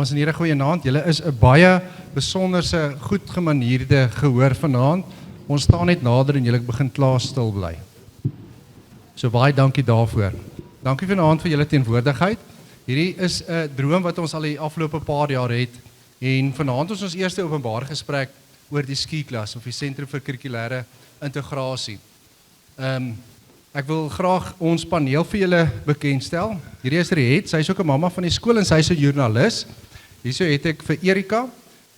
Dames en here, goeienaand. Julle is 'n baie besonderse, goed gemanierde gehoor vanaand. Ons staan net nader en julle begin klaar stil bly. So baie dankie daarvoor. Dankie vanaand vir julle teenwoordigheid. Hierdie is 'n droom wat ons al die afgelope paar jaar het. En vanaand is ons eerste openbare gesprek oor die skieklas of die Sentrum vir Kurrikulêre Integrasie. Ek wil graag ons paneel vir julle bekendstel. Hierdie is Riet, sy is ook 'n mamma van die skool en sy is 'n joernalis. Hierso het ek vir Erika.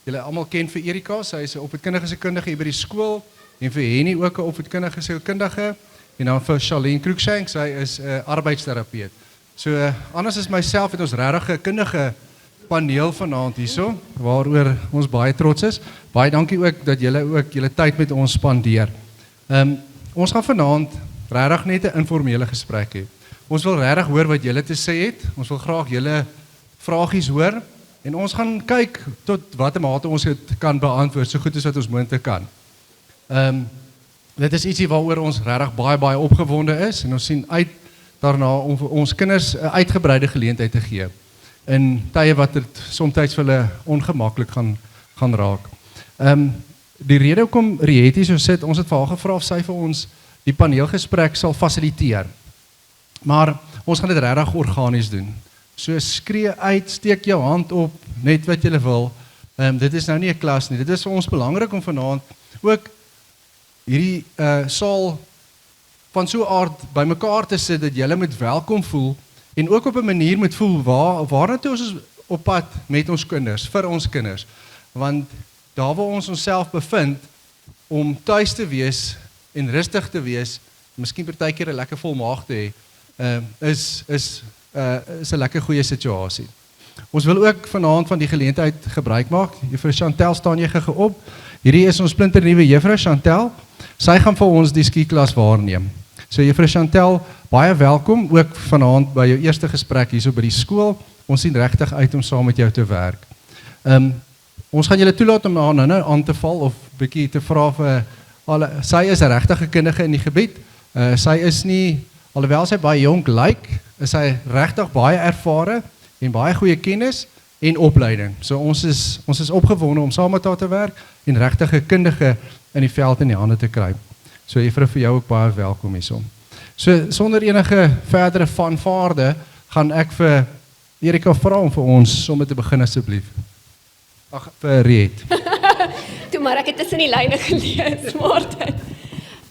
Julle almal ken vir Erika, sy is 'n opvoedkundige sielkundige hier by die skool en vir Henny ook 'n opvoedkundige sielkundige en dan vir Charlene Cruikshank, sy is 'n arbeidsterapeut. So anders as myself het ons regtig 'n kundige paneel vanaand hierso waaroor ons baie trots is. Baie dankie ook dat julle ook julle tyd met ons spandeer. Ons gaan vanaand regtig net 'n informele gesprek hê. Ons wil regtig hoor wat julle te sê het. Ons wil graag julle vragies hoor en ons gaan kyk tot watter mate ons dit kan beantwoord so goed as wat ons moontlik kan. Dit is ietsie waaroor ons regtig baie opgewonde is en ons sien uit daarna om vir ons kinders 'n uitgebreide geleentheid te gee in tye wat dit soms vir hulle ongemaklik gaan raak. Die rede hoekom Riet so sit, ons het vir haar gevra of sy vir ons die paneelgesprek sal fasiliteer. Maar ons gaan dit regtig organies doen. So skree uit, steek jou hand op, net wat jy wil. Dit is nou nie 'n klas nie. Dit is vir ons belangrik om vanaand ook hierdie saal van so 'n aard bymekaar te sit dat julle moet welkom voel en ook op 'n manier moet voel waarna ons op pad met ons kinders, vir ons kinders. Want daar waar ons onsself bevind om tuis te wees en rustig te wees, miskien partykeer 'n lekker vol maag te hê, is 'n lekker goeie situasie. Ons wil ook vanaand van die geleentheid gebruik maak. Juffrou Chantel, staan jy gou op? Hierdie is ons splinternuwe juffrou Chantel. Sy gaan vir ons die skieklas waarneem. So juffrou Chantel, baie welkom ook vanaand by jou eerste gesprek hierso by die skool. Ons sien regtig uit om saam met jou te werk. Ons gaan julle toelaat om haar nou aan te val of bietjie te vra vir sy is 'n regtige kundige in die gebied. Sy is nie, alhoewel sy baie jonk lyk, is sy regtig baie ervare en baie goeie kennis en opleiding. So ons is opgewonde om saam met haar te werk en regtig 'n kundige in die veld in die hande te kry. So juffrou, vir jou ook baie welkom hierso. So sonder enige verdere fanfare gaan ek vir Erika vra om vir ons sommer te begin asseblief. Ag, vir Riet. Toe maar ek het tussen die lyne gelees, Martin.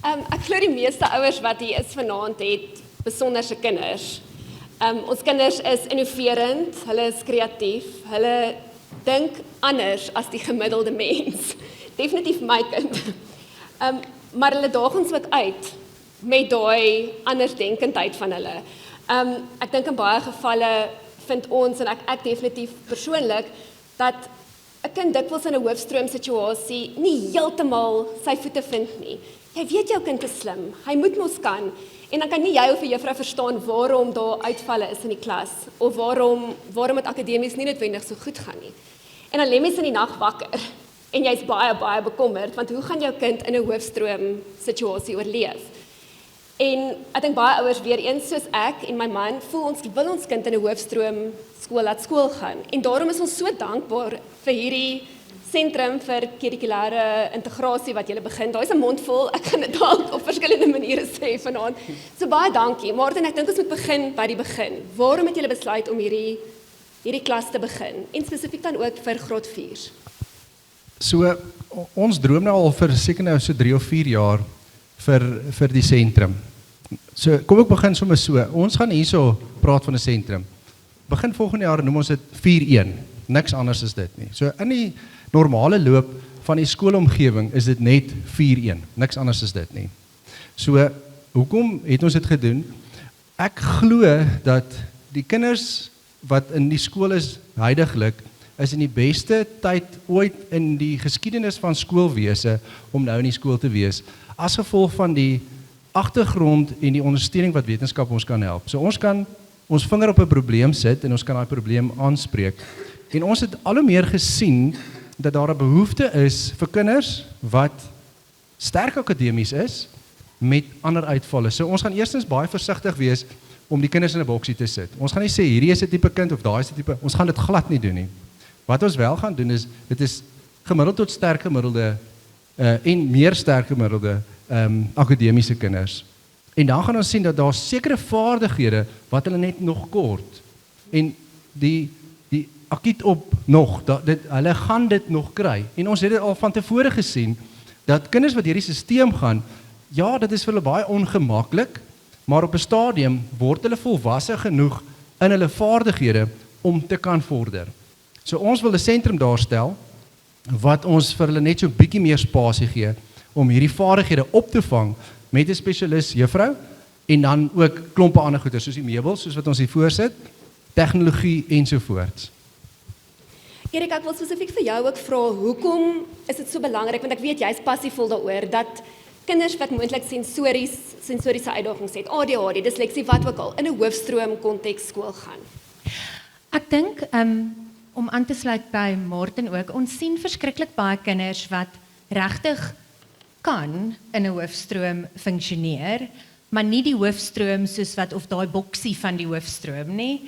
Ek glo die meeste ouers wat hier is vanaand het besonderse kinders. Ons kinders is innoverend, hulle is kreatief, hulle dink anders as die gemiddelde mens. Definitief my kind. Maar hulle daag ons ook uit met daai andersdenkendheid van hulle. Ek dink in baie gevalle vind ons en ek definitief persoonlik dat 'n kind dikwels in 'n hoofstroom situasie nie heeltemal sy voete vind nie. Jy weet jou kind is slim, hy moet mos kan. En dan kan nie jy of 'n juffrou verstaan waarom daar uitvalle is in die klas of waarom dit akademies nie noodwendig so goed gaan nie. En dan lê mens in die nag wakker en jy's baie bekommerd want hoe gaan jou kind in 'n hoofstroom situasie oorleef? En ek dink baie ouers weer eens soos ek en my man wil ons kind in 'n hoofstroom skool laat skool gaan. En daarom is ons so dankbaar vir hierdie Sentrum vir Kurrikulêre Integrasie wat julle begin. Daar is 'n mond vol, ek gaan dit dalk op verskillende maniere sê vanaand. So baie dankie. Martin, ek dink ons moet begin by die begin. Waarom het julle besluit om hierdie klas te begin? En spesifiek dan ook vir graad 4? So ons droom nou al vir seker nou so 3 of 4 jaar vir die sentrum. So kom ek begin sommer so. Ons gaan hierso praat van 'n sentrum. Begin volgende jaar noem ons dit 4-1. Niks anders is dit nie. So in die normale loop van die skoolomgewing is dit net 4-1. Niks anders is dit nie. So hoekom het ons dit gedoen? Ek glo dat die kinders wat in die skool is huidiglik is in die beste tyd ooit in die geskiedenis van skoolwese om nou in die skool te wees, as gevolg van die agtergrond en die ondersteuning wat wetenskap ons kan help. So ons kan ons vinger op 'n probleem sit en ons kan daai probleem aanspreek. En ons het al hoe meer gesien dat daar 'n behoefte is vir kinders wat sterk akademies is met ander uitvalle. So ons gaan eerstens baie versigtig wees om die kinders in 'n boksie te sit. Ons gaan nie sê hierdie is 'n tipe kind of daai is 'n tipe, ons gaan dit glad nie doen nie. Wat ons wel gaan doen is, dit is gemiddeld tot sterk gemiddelde en meer sterk gemiddelde akademiese kinders. En dan gaan ons sien dat daar sekere vaardighede wat hulle net nog kort. En die akiet op nog, hulle gaan dit nog kry. En ons het dit al van tevore gesien, dat kinders wat hierdie stelsel gaan, ja, dit is vir hulle baie ongemaklik, maar op 'n stadium word hulle volwasse genoeg in hulle vaardighede om te kan vorder. So ons wil 'n sentrum daarstel, wat ons vir hulle net so 'n bietjie meer spasie gee, om hierdie vaardighede op te vang, met 'n spesialis juffrou, en dan ook klompe ander goeder, soos die meubels, soos wat ons hier voorsit, tegnologie ensovoorts. Erik, ek wil spesifiek vir jou ook vra, hoekom is dit so belangrik, want ek weet jy's passievol daaroor, dat kinders wat moontlik sensoriese uitdagings het, ADHD, disleksie, wat ook al, in 'n hoofstroom konteks skool gaan? Ek dink, om aan te sluit by Martin ook, ons sien verskriklik baie kinders wat regtig kan in 'n hoofstroom funksioneer, maar nie die hoofstroom soos wat, of daai boksie van die hoofstroom nie.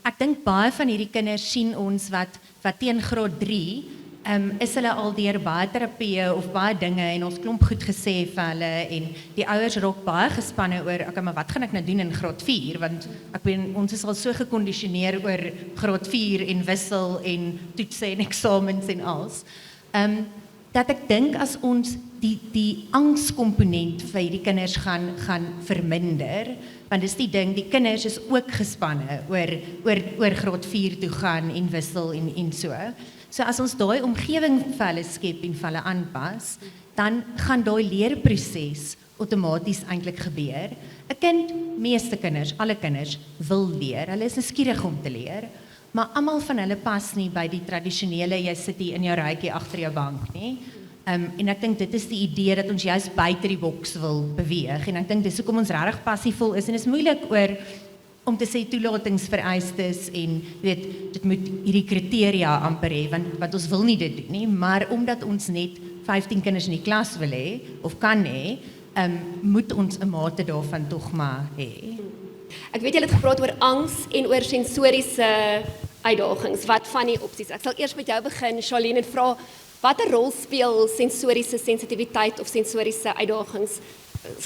Ek dink baie van hierdie kinders sien ons wat teen graad 3, is hulle al deur baie terapieë of baie dinge en ons klomp goed gesê vir hulle en die ouers raak baie gespanne oor, okay, maar wat gaan ek nou doen in graad 4, want ek weet, ons is al so gekondisioneer oor graad 4 en wissel en toetse en eksamens en alles. Dat ek dink as ons die angskomponent vir hierdie kinders gaan verminder, want dis die ding, die kinders is ook gespanne oor graad 4 toe gaan en wissel en so. So as ons daai omgewing vir hulle skep en vir hulle aanpas, dan gaan daai leerproses outomaties eintlik gebeur. 'n Kind, meeste kinders, alle kinders wil leer. Hulle is nuuskierig om te leer, maar almal van hulle pas nie by die tradisionele, jy sit hier in jou rytjie agter jou bank nie. En ek dink dit is die idee dat ons juist buite die boks wil beweeg, en ek dink dis hoekom ons regtig passievol is, en is moeilik oor om te sê toelatingsvereistes en dit moet hierdie kriteria amper hê, want ons wil nie dit doen nie, maar omdat ons net 15 kinders in die klas wil hê of kan hê, moet ons 'n mate daarvan tog maar hê. Ek weet julle het gepraat oor angs en oor sensoriese uitdagings. Wat van die opsies? Ek sal eers met jou begin, Charlene, en vra, watter rol speel sensoriese sensitiwiteit of sensoriese uitdagings?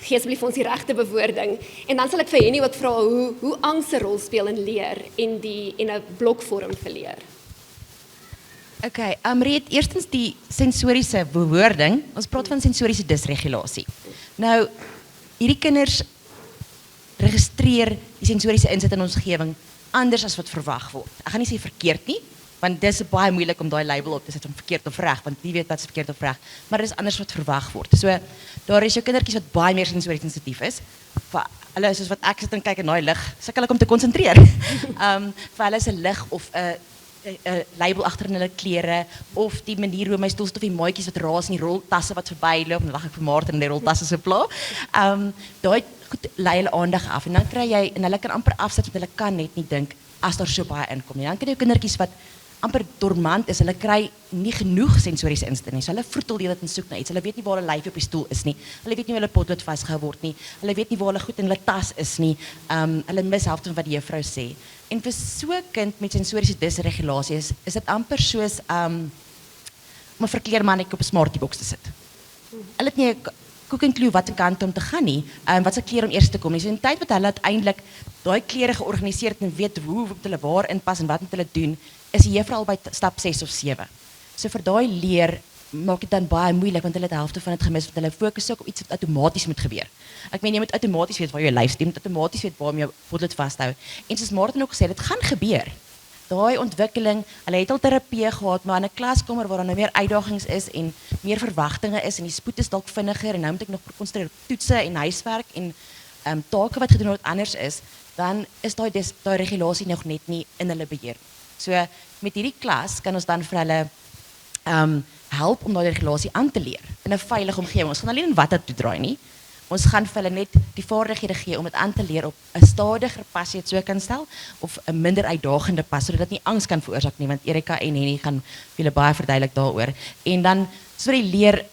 Gee asseblief vir ons die regte bewoording. En dan sal ek vir Henny ook vra hoe angs 'n rol speel in leer en 'n blokvorm vir leer. Okay, Reed, eerstens die sensoriese bewoording. Ons praat van sensoriese dysregulasie. Nou, hierdie kinders registreer die sensoriese insit in ons omgewing anders as wat verwag word. Ek gaan nie sê verkeerd nie, want dis baie moeilik om daai label op te sit om verkeerd of reg, want wie weet wat is verkeerd of reg, maar dit is anders wat verwag word. So, daar is jou kindertjies wat baie meer sensories sensitief is. Vir hulle, soos wat ek sit en kyk in daai lig, sukkel ek om te konsentreer. Vir hulle is 'n lig of 'n label agter in hulle klere, of die manier hoe my stoel sit, of die maatjies wat raas in die roltasse wat verbyloop, en dan lag ek vir Martin in die roltasse so pla. Daai goed lei hulle aandag af, en dan kry jy, en hulle kan amper afsit, want hulle kan net nie dink, as daar so baie inkom nie. Dan kry jy kindertjies wat amper dormant is, hulle kry nie genoeg sensoriese insette nie, so hulle vroetel die dit en soek na iets, hulle weet nie waar hulle lyfie op die stoel is nie, hulle weet nie hoe hulle potlood vasgehou word nie, hulle weet nie waar hulle goed in hulle tas is nie, hulle mis helfte van wat die juffrou sê. En vir so 'n kind met sensoriese dysregulasie is dit amper soos om 'n verkleermannetjie op 'n smartie boks te sit. Hulle het nie 'n koek en klou watter kant om te gaan nie, wat se klere om eers te kom nie. So in die tyd wat hulle uiteindelik daai klere georganiseer het en weet hoe moet hulle waar inpas en wat moet hulle doen, is die juffrou al by stap 6 of 7. So vir daai leer maak dit dan baie moeilik, want hulle het die helfte van dit gemis, want hulle fokus ook op iets wat outomaties moet gebeur. Ek meen, jy moet outomaties weet waar jou lyf steek, jy moet outomaties weet waar om jou potlood vashou. En soos Martin ook gesê, dit gaan gebeur. Daai ontwikkeling, hulle het al terapie gehad, maar in 'n klaskamer waar daar nou meer uitdagings is en meer verwagtinge is en die spoed is dalk vinniger en nou moet ek nog konsentreer op toetse en huiswerk en take wat gedoen word anders is, dan is daai regulasie nog net nie in hulle beheer. So met hierdie klas kan ons dan vir hulle help om daai regulasie aan te leer in 'n veilige omgewing. Ons gaan alleen in wat dit toedraai nie. Ons gaan vir hulle net die vaardighede gee om dit aan te leer op 'n stadiger pas, jy dit so kan stel, of 'n minder uitdagende pas, sodat dit nie angs kan veroorsaak nie, want Erika en Henny gaan vir julle baie verduidelik daaroor. En dan so die leer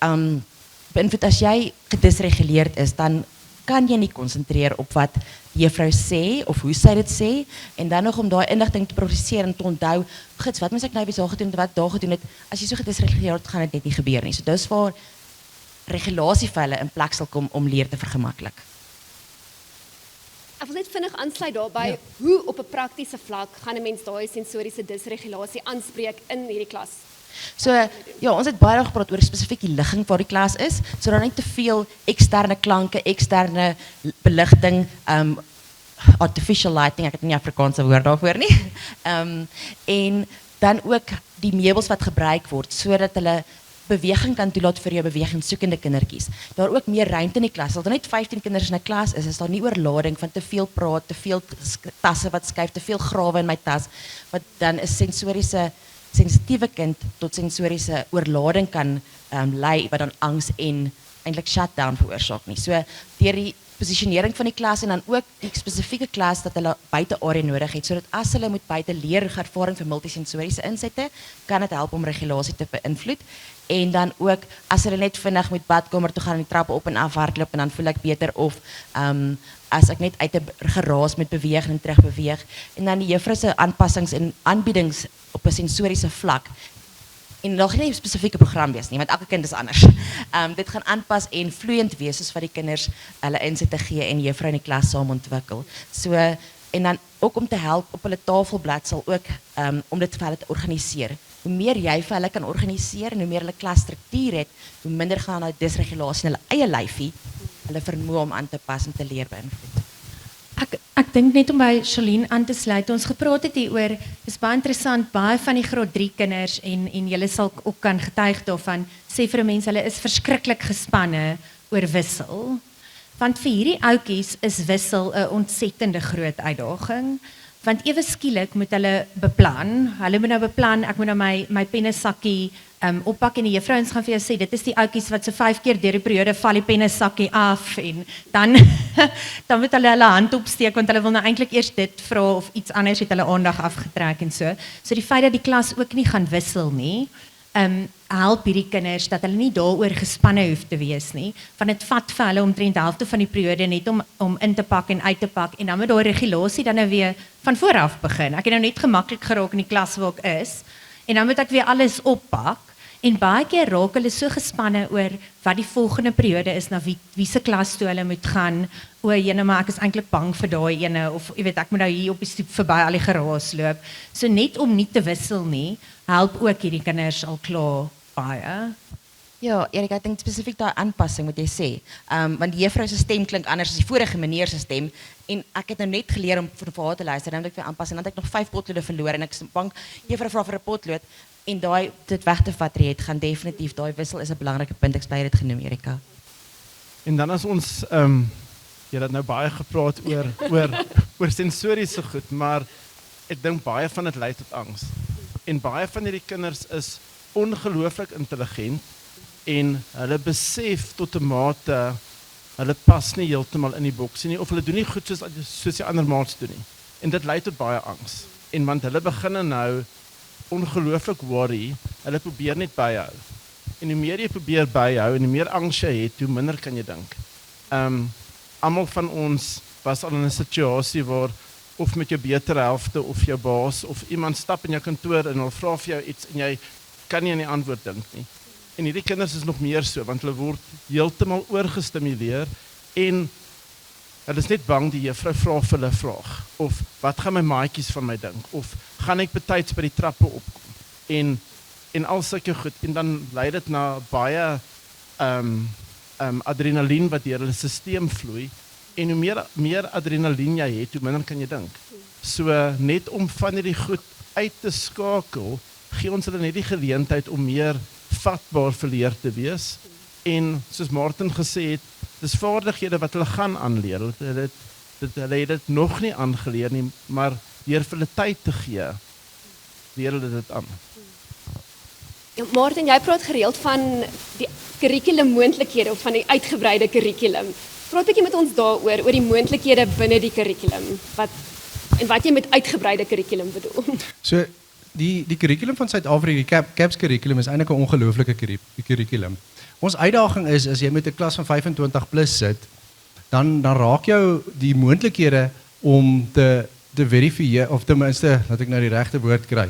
beïnvloed, as jy gedisreguleerd is, dan kan jy nie konsentreer op wat die juffrou sê of hoe sy dit sê en dan nog om daai inligting te prosesseer en te onthou, gits, wat moet ek nou weer daar gedoen het, wat daar gedoen het, as jy so gedisreguleer word, gaan dit net nie gebeur nie. So dis waar regulasie vir hulle in plek sal kom om leer te vergemaklik. Ek wil net vinnig aansluit daarbij, hoe op 'n praktiese vlak gaan 'n mens daai sensoriese disregulasie aanspreek in hierdie klas? So ja, ons het baie gepraat oor spesifiek die ligging waar die klas is, sodat nie te veel eksterne klanke, eksterne beligting, artificial lighting, ek het nie Afrikaanse woord daarvoor nie. En dan ook die meubels wat gebruik word sodat hulle beweging kan toelaat vir jou bewegingsoekende kindertjies. Daar ook meer ruimte in die klas. As daar net 15 kinders in 'n klas is daar nie oorlading van te veel praat, te veel tasse wat skuif, te veel grawe in my tas, wat dan 'n sensitiewe kind tot sensoriese oorlading kan lei wat dan angs en eintlik shutdown veroorsaak nie. So deur die posisionering van die klas en dan ook die spesifieke klas dat hulle buite area nodig het sodat as hulle moet buite leer ervaring vir multisensoriese insette, kan dit help om regulasie te beïnvloed. En dan ook as hulle net vinnig moet badkamer toe gaan en die trappe op en af hardloop en dan voel ek beter of as ek net uit 'n geraas moet beweeg en terug beweeg en dan die juffrou se aanpassings en aanbiedings op 'n sensoriese vlak. En nog nie 'n spesifieke program wees nie, want elke kind is anders. Dit gaan aanpas en vloeiend wees soos wat die kinders hulle insette gee en die juffrou in die klas saam ontwikkel. So en dan ook om te help op hulle tafelblad sal ook om dit vir hulle te organiseer. Hoe meer jy vir hulle kan organiseer en hoe meer hulle klasstruktuur het, hoe minder gaan nou disregulasie in hulle eie lyfie hulle vermoë om aan te pas en te leer beïnvloed. Ek dink net om by Charlene aan te sluit, ons gepraat het hieroor, is baie interessant, baie van die graad 3 kinders en julle sal ook kan getuig daarvan, sê vir 'n mens hulle is verskriklik gespanne oor wissel. Want vir hierdie ouetjies is wissel 'n ontsettende groot uitdaging. Want ewe skielik moet hulle beplan. Hulle moet nou beplan, ek moet nou my pennesakkie oppak en die juffrouens gaan vir jou sê, dit is die ouetjies wat so 5 keer deur die periode val die pennesakkie af en dan dan moet hulle hand opsteek want hulle wil nou eintlik eers dit vra of iets anders het hulle aandag afgetrek en so. So die feit dat die klas ook nie gaan wissel nie, help hierdie kinders dat hulle nie daaroor gespanne hoef te wees nie, want dit vat vir hulle omtrent helfte van die periode net om in te pak en uit te pak en dan moet daai regulasie dan nou weer van voor af begin. Ek het nou net gemaklik geraak in die klas waar ek is en dan moet ek weer alles oppak en baie keer raak hulle so gespanne oor wat die volgende periode is na wie se klas toe hulle moet gaan. O, jene, maar ek is eintlik bang vir daai ene of jy weet ek moet nou hier op die stoep verby al die geraas loop. So net om nie te wissel nie, help ook hierdie kinders al klaar baie. Ja, Erik, ek dink spesifiek daai aanpassing wat jy sê. Want die juffrou se stem klink anders as die vorige meneer se stem en ek het nou net geleer om vir haar te luister, dan moet ek weer aanpas en dan het ek nog 5 potlode verloor en ek is bang juffrou vra vir 'n potlood en daai dit weg te vat het gaan definitief daai wissel is 'n belangrike punt. Ek bly dit genoem, Erika. En dan as ons jy het nou baie gepraat oor sensoriese goed, maar ek dink baie van dit lei tot angs. En baie van hierdie kinders is ongelooflik intelligent en hulle besef tot 'n mate hulle pas nie heeltemal in die boksie nie of hulle doen nie goed soos die ander maats doen nie. En dit lei tot baie angs. En want hulle begin nou ongelooflik worry, hulle probeer net byhou. En hoe meer jy probeer byhou en hoe meer angs jy het, hoe minder kan jy dink. Almal van ons was al in 'n situasie waar of met jou beter helfte of jou baas of iemand stap in jou kantoor en hulle vra vir jou iets en jy kan nie aan die antwoord dink nie. En hierdie kinders is nog meer so want hulle word heeltemal oorgestimuleer en hulle is net bang die juffrou vra vir hulle 'n vraag of wat gaan my maatjies van my dink of gaan ek betyds by die trappe opkom en al sulke goed en dan lei dit na baie adrenalien wat deur hulle stelsel vloei en hoe meer adrenalien jy het, hoe minder kan jy dink. So net om van hierdie goed uit te skakel, gee ons hulle net die geleentheid om meer vatbaar vir leer te wees en soos Martin gesê het, dis vaardighede wat hulle gaan aanleer. Hulle het dit nog nie aangeleer nie, maar deur vir hulle tyd te gee, leer hulle dit aan. Ja, Martin, jy praat gereeld van die kurrikulum-moontlikhede of van die uitgebreide kurrikulum. Praat 'n bietjie met ons daaroor, oor die moontlikhede binne die kurrikulum, wat jy met uitgebreide kurrikulum bedoel. So die kurrikulum van Suid-Afrika, die CAPS kurrikulum is eintlik 'n ongelooflike kurrikulum. Ons uitdaging is as jy met 'n klas van 25 plus sit, dan raak jou die moontlikhede om te verifieer, of ten minste, laat ek nou die regte woord kry,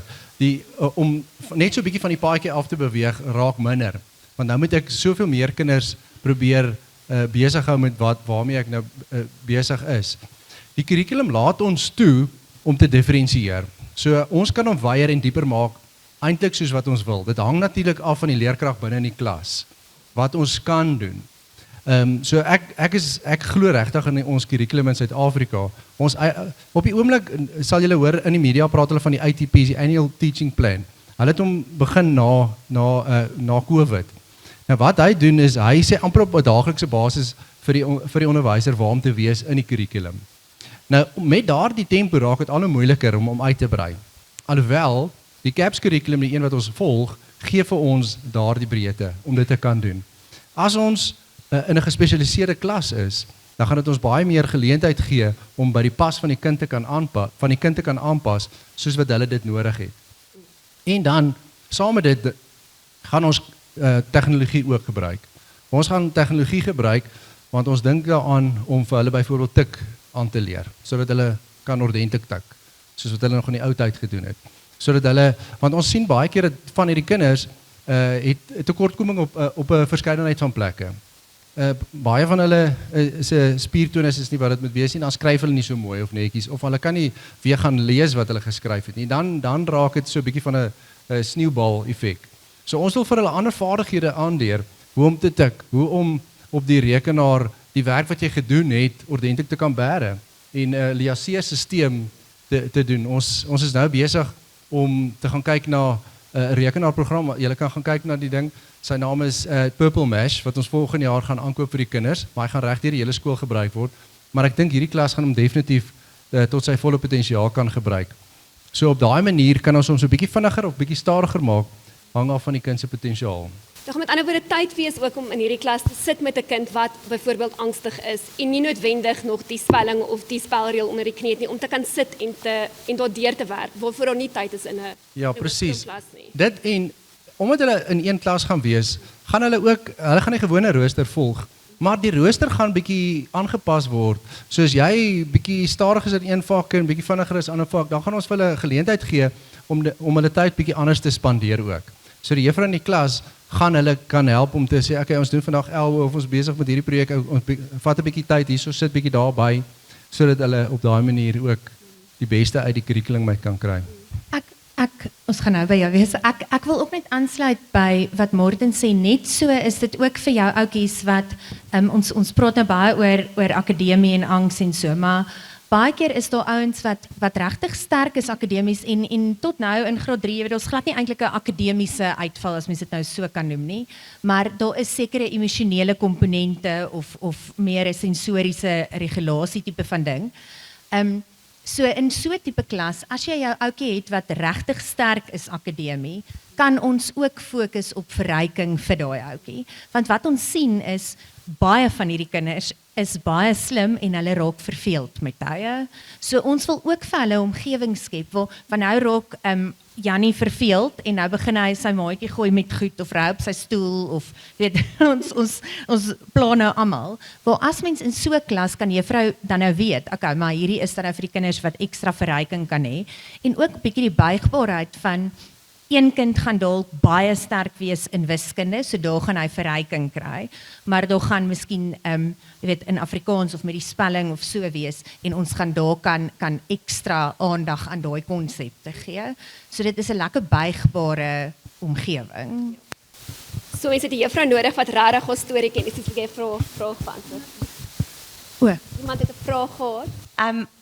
om net so 'n bietjie van die paadjie af te beweeg, raak minder. Want nou moet ek soveel meer kinders probeer besig hou met waarmee ek nou besig is. Die kurrikulum laat ons toe om te diferensieer. So ons kan hom weier en dieper maak, eintlik soos wat ons wil. Dit hang natuurlik af van die leerkrag binne in die klas, wat ons kan doen. So ek glo regtig in ons kurrikulum in Suid-Afrika. Ons op die oomblik sal julle hoor in die media praat hulle van die ATP's, die Annual Teaching Plan. Hulle het hom begin na COVID. Nou wat hy doen is hy sê amper op 'n daaglikse basis vir die onderwyser waar om te wees in die kurrikulum. Nou met daardie tempo raak dit al hoe moeiliker om uit te brei. Alhoewel die CAPS kurrikulum, die een wat ons volg, gee vir ons daardie breedte om dit te kan doen. As ons in 'n gespesialiseerde klas is, dan gaan dit ons baie meer geleentheid gee om by die pas van die kind te kan aanpas soos wat hulle dit nodig het. En dan saam met dit gaan ons tegnologie ook gebruik. Ons gaan tegnologie gebruik want ons dink daaraan om vir hulle byvoorbeeld tik aan te leer, sodat hulle kan ordentlik tik, soos wat hulle nog in die ou tyd gedoen het. Sodat hulle, want ons sien baie keer dat van hierdie kinders het tekortkoming op 'n verskeidenheid van plekke. Baie van hulle se spiertonus is nie wat dit moet wees nie, dan skryf hulle nie so mooi of netjies, of hulle kan nie weer gaan lees wat hulle geskryf het nie. Dan raak dit so 'n bietjie van 'n sneeubal effek. So ons wil vir hulle ander vaardighede aanleer, hoe om te tik, hoe om op die rekenaar die werk wat jy gedoen het ordentlik te kan bære en 'n liaseer-sisteem te doen. Ons is nou besig om te gaan kyk na 'n rekenaarprogram. Jy kan gaan kyk na die ding. Sy naam is Purple Mash, wat ons volgende jaar gaan aankoop vir die kinders, maar hy gaan reg deur die hele skool gebruik word. Maar ek dink hierdie klas gaan hom definitief tot sy volle potensiaal kan gebruik. So op daai manier kan ons hom so 'n bietjie vinniger of bietjie stadiger maak, hang af van die kind se potensiaal. Daar gaan met ander woorde tyd wees ook om in hierdie klas te sit met 'n kind wat byvoorbeeld angstig is en nie noodwendig nog die spelling of die spelreël onder die knie het nie, om te kan sit en daardeur te werk, waarvoor daar nie tyd is in 'n presies. klas nie. Dit en omdat hulle in een klas gaan wees, gaan hulle gaan die gewone rooster volg, maar die rooster gaan bietjie aangepas word. Soos jy bietjie stadig is in een vak en bietjie vinniger is in 'n ander vak, dan gaan ons vir hulle geleentheid gee om hulle tyd bietjie anders te spandeer ook. So die juffrou in die klas gaan hulle kan help om te sê, okay, ons doen vandag 11 of ons besig met hierdie projek, ons vat 'n bietjie tyd hierso, sit bietjie daarby, sodat hulle op daai manier ook die beste uit die kurrikulum uit kan kry. Ons gaan nou by jou wees. Ek wil ook net aansluit by wat Morten sê, net so is dit ook vir jou oudjies wat ons praat nou baie oor akademie en angs en so, maar baie keer is daar ouens wat regtig sterk is akademies en tot nou in graad 3, jy weet ons glad nie eintlik 'n akademiese uitval as mens dit nou so kan noem nie, maar daar is sekere emosionele komponente of meer 'n sensoriese regulasie tipe van ding. So in so 'n tipe klas, as jy jou ouetjie het wat regtig sterk is akademie, kan ons ook fokus op verryking vir daai ouetjie. Want wat ons sien is baie van hierdie kinders is baie slim en hulle raak verveeld met tye. So ons wil ook vir hulle 'n omgewing skep waar van nou raak Jannie verveeld en nou begin hy sy maatjie gooi met goed of ry op sy stoel of weet ons plan nou almal. Waar as mens in so 'n klas kan juffrou dan nou weet, okay, maar hierdie is dan nou vir die kinders wat ekstra verryking kan hê en ook 'n bietjie die buigbaarheid van een kind gaan dalk baie sterk wees in wiskunde, so daar gaan hy verryking kry, maar daar gaan miskien jy weet in Afrikaans of met die spelling of so wees en ons gaan daar kan ekstra aandag aan daai konsepte gee. So dit is 'n lekker buigbare omgewing. So is dit die juffrou nodig wat regtig 'n storie ken. Is dit 'n vraag beantwoord? Iemand het 'n vraag gehad?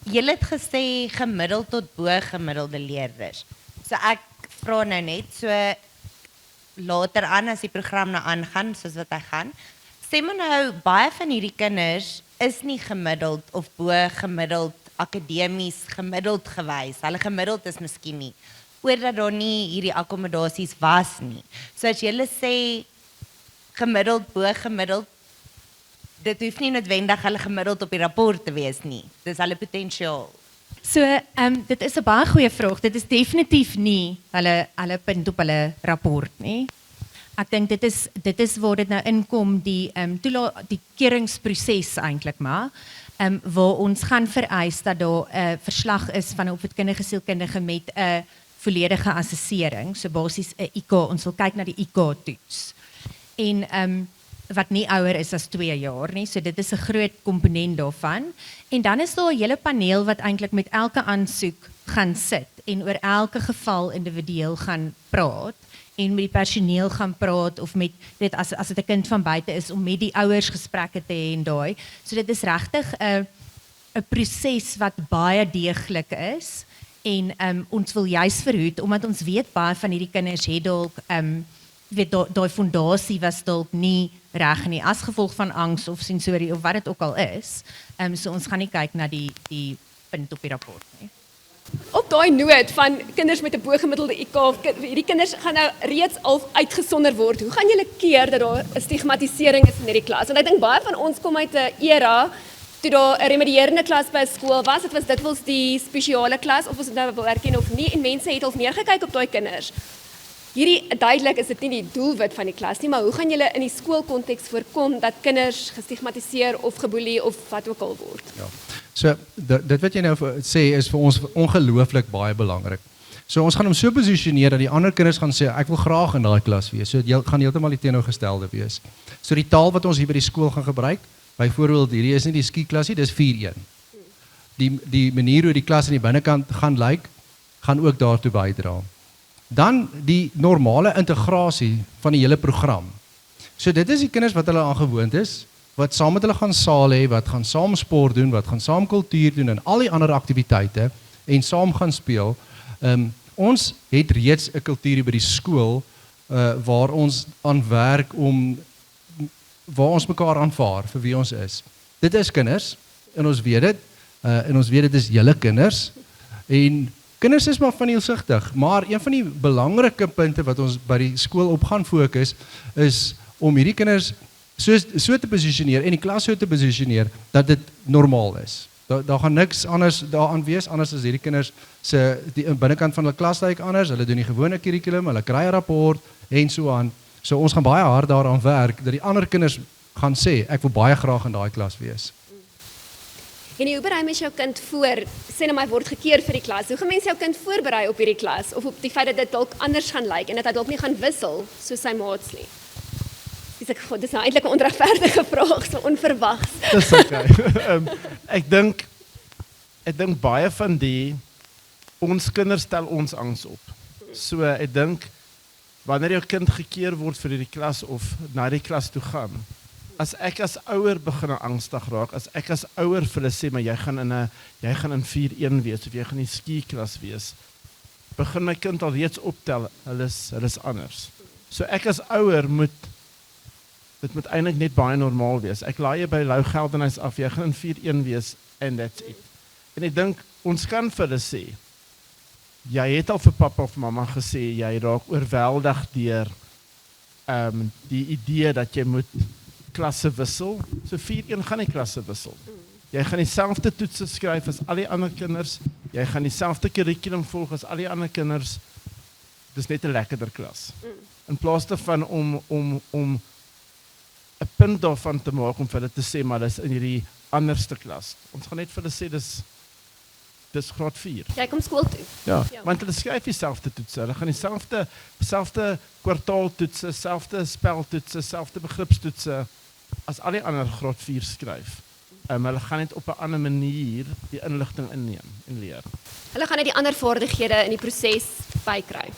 Julle het gesê gemiddeld tot bo gemiddelde leerders. So ek vra nou net so later aan as die program nou aangaan soos wat hy gaan. Sê maar nou baie van hierdie kinders is nie gemiddeld of bo gemiddeld akademies gemiddeld gewys. Hulle gemiddeld is miskien nie oordat daar nie hierdie akkommodasies was nie. So as julle sê gemiddeld bo gemiddeld, dit hoef nie noodwendig hulle gemiddeld op die rapport te wees nie. Dis hulle potensiaal. So, dit is 'n baie goeie vraag. Dit is definitief nie hulle punt op hulle rapport nie. ek dink dit is waar dit nou inkom die die keuringsproses eintlik maar waar ons gaan vereis dat daar 'n verslag is van 'n opvoedkundige sielkundige met 'n volledige assessering, so basies 'n IQ, ons wil kyk na die IQ toets. En wat nie ouer is as 2 jaar nie, so dit is 'n groot komponent daarvan. En dan is daar 'n hele paneel wat eintlik met elke aansoek gaan sit en oor elke geval individueel gaan praat en met die personeel gaan praat of met dit as dit 'n kind van buite is om met die ouers gesprekke te hê en daai. So dit is regtig 'n proses wat baie deeglik is en ons wil juis verhoed omdat ons weet baie van hierdie kinders het dalk weet daai fondasie was dalk nie reg nie as gevolg van angs of sensorie of wat dit ook al is. So ons gaan nie kyk na die punt op die rapport nie. Op daai noot van kinders met 'n bo-gemiddelde IQ, hierdie kinders gaan nou reeds al uitgesonder word. Hoe gaan julle keer dat daar 'n stigmatisering is in hierdie klas? Want ek dink baie van ons kom uit 'n era toe daar 'n remedierende klas by 'n skool was. Dit was dikwels die spesiale klas of ons dit nou wil erken of nie en mense het al neergekyk op daai kinders. Hierdie duidelik is dit nie die doelwit van die klas nie, maar hoe gaan julle in die skoolkonteks voorkom dat kinders gestigmatiseer of geboelie of wat ook al word? Ja. So dit wat jy nou sê is vir ons ongelooflik baie belangrik. So ons gaan hom so posisioneer dat die ander kinders gaan sê ek wil graag in daai klas wees. So jy gaan heeltemal die teenoorgestelde wees. So die taal wat ons hier by die skool gaan gebruik, byvoorbeeld hierdie is nie die ski-klas nie, dis 4-1. Die manier hoe die klas aan die binnekant gaan lyk, gaan ook daartoe bydra. Dan die normale integrasie van die hele program. So dit is die kinders wat hulle aangewoond is, wat saam met hulle gaan saal hê, wat gaan saam sport doen, wat gaan saam kultuur doen en al die ander aktiwiteite en saam gaan speel. Ons het reeds 'n kultuur by die skool waar ons aan werk waar ons mekaar aanvaar vir wie ons is. Dit is kinders en ons weet dit en ons weet dit is julle kinders en kinders is maar vanzelfsugtig, maar een van die belangrike punte wat ons by die skool op gaan fokus is om hierdie kinders so te posisioneer en die klas so te posisioneer dat dit normaal is. Daar gaan niks anders daaraan wees anders as hierdie kinders die binnekant van hulle klas lyk anders, hulle doen die gewone kurrikulum, hulle kry 'n rapport en so aan. So ons gaan baie hard daaraan werk dat die ander kinders gaan sê ek wil baie graag in daai klas wees. En hoe berei mens jou kind voor, sê nou maar word gekeer vir die klas, hoe gaan mens jou kind voorberei op hierdie klas, of op die feit dat dit dalk anders gaan lyk, en dat hy dalk nie gaan wissel, soos sy maats nie? Dis nou eintlik 'n onregverdige vraag, so onverwags. Dis okay. Ek dink baie van ons kinders stel ons angs op. So ek dink, wanneer jou kind gekeer word vir hierdie klas, of na die klas toe gaan, as ek as ouer begin angstig raak, as ek as ouer vir hulle sê, maar jy gaan in 4-1 wees, of jy gaan in ski-klas wees, begin my kind al reeds optel, hulle is anders. So ek as ouer dit moet eintlik net baie normaal wees. Ek laai jy by Lou Geldenhuys af, jy gaan in 4-1 wees, and that's it. En ek dink, ons kan vir hulle sê, jy het al vir pappa of mamma gesê, jy raak oorweldig deur die idee dat jy moet klasse wissel, so 4-1 gaan nie klasse wissel. Jy gaan dieselfde toetse skryf as al die ander kinders, jy gaan dieselfde kurrikulum volg as al die ander kinders, dis net 'n lekkerder klas. In plaas daarvan om 'n punt daarvan te maak, om vir hulle te sê, maar dis in hierdie anderste klas. Ons gaan net vir hulle sê, dis graad 4. Jy kom skool toe. Ja, want hulle skryf dieselfde toetse, hulle gaan dieselfde kwartaaltoetse, selfde speltoetse, selfde begripstoetse, as al die ander graad 4 skryf. Hulle gaan net op 'n ander manier die inligting inneem en leer. Hulle gaan net die ander vaardighede in die proses bykry.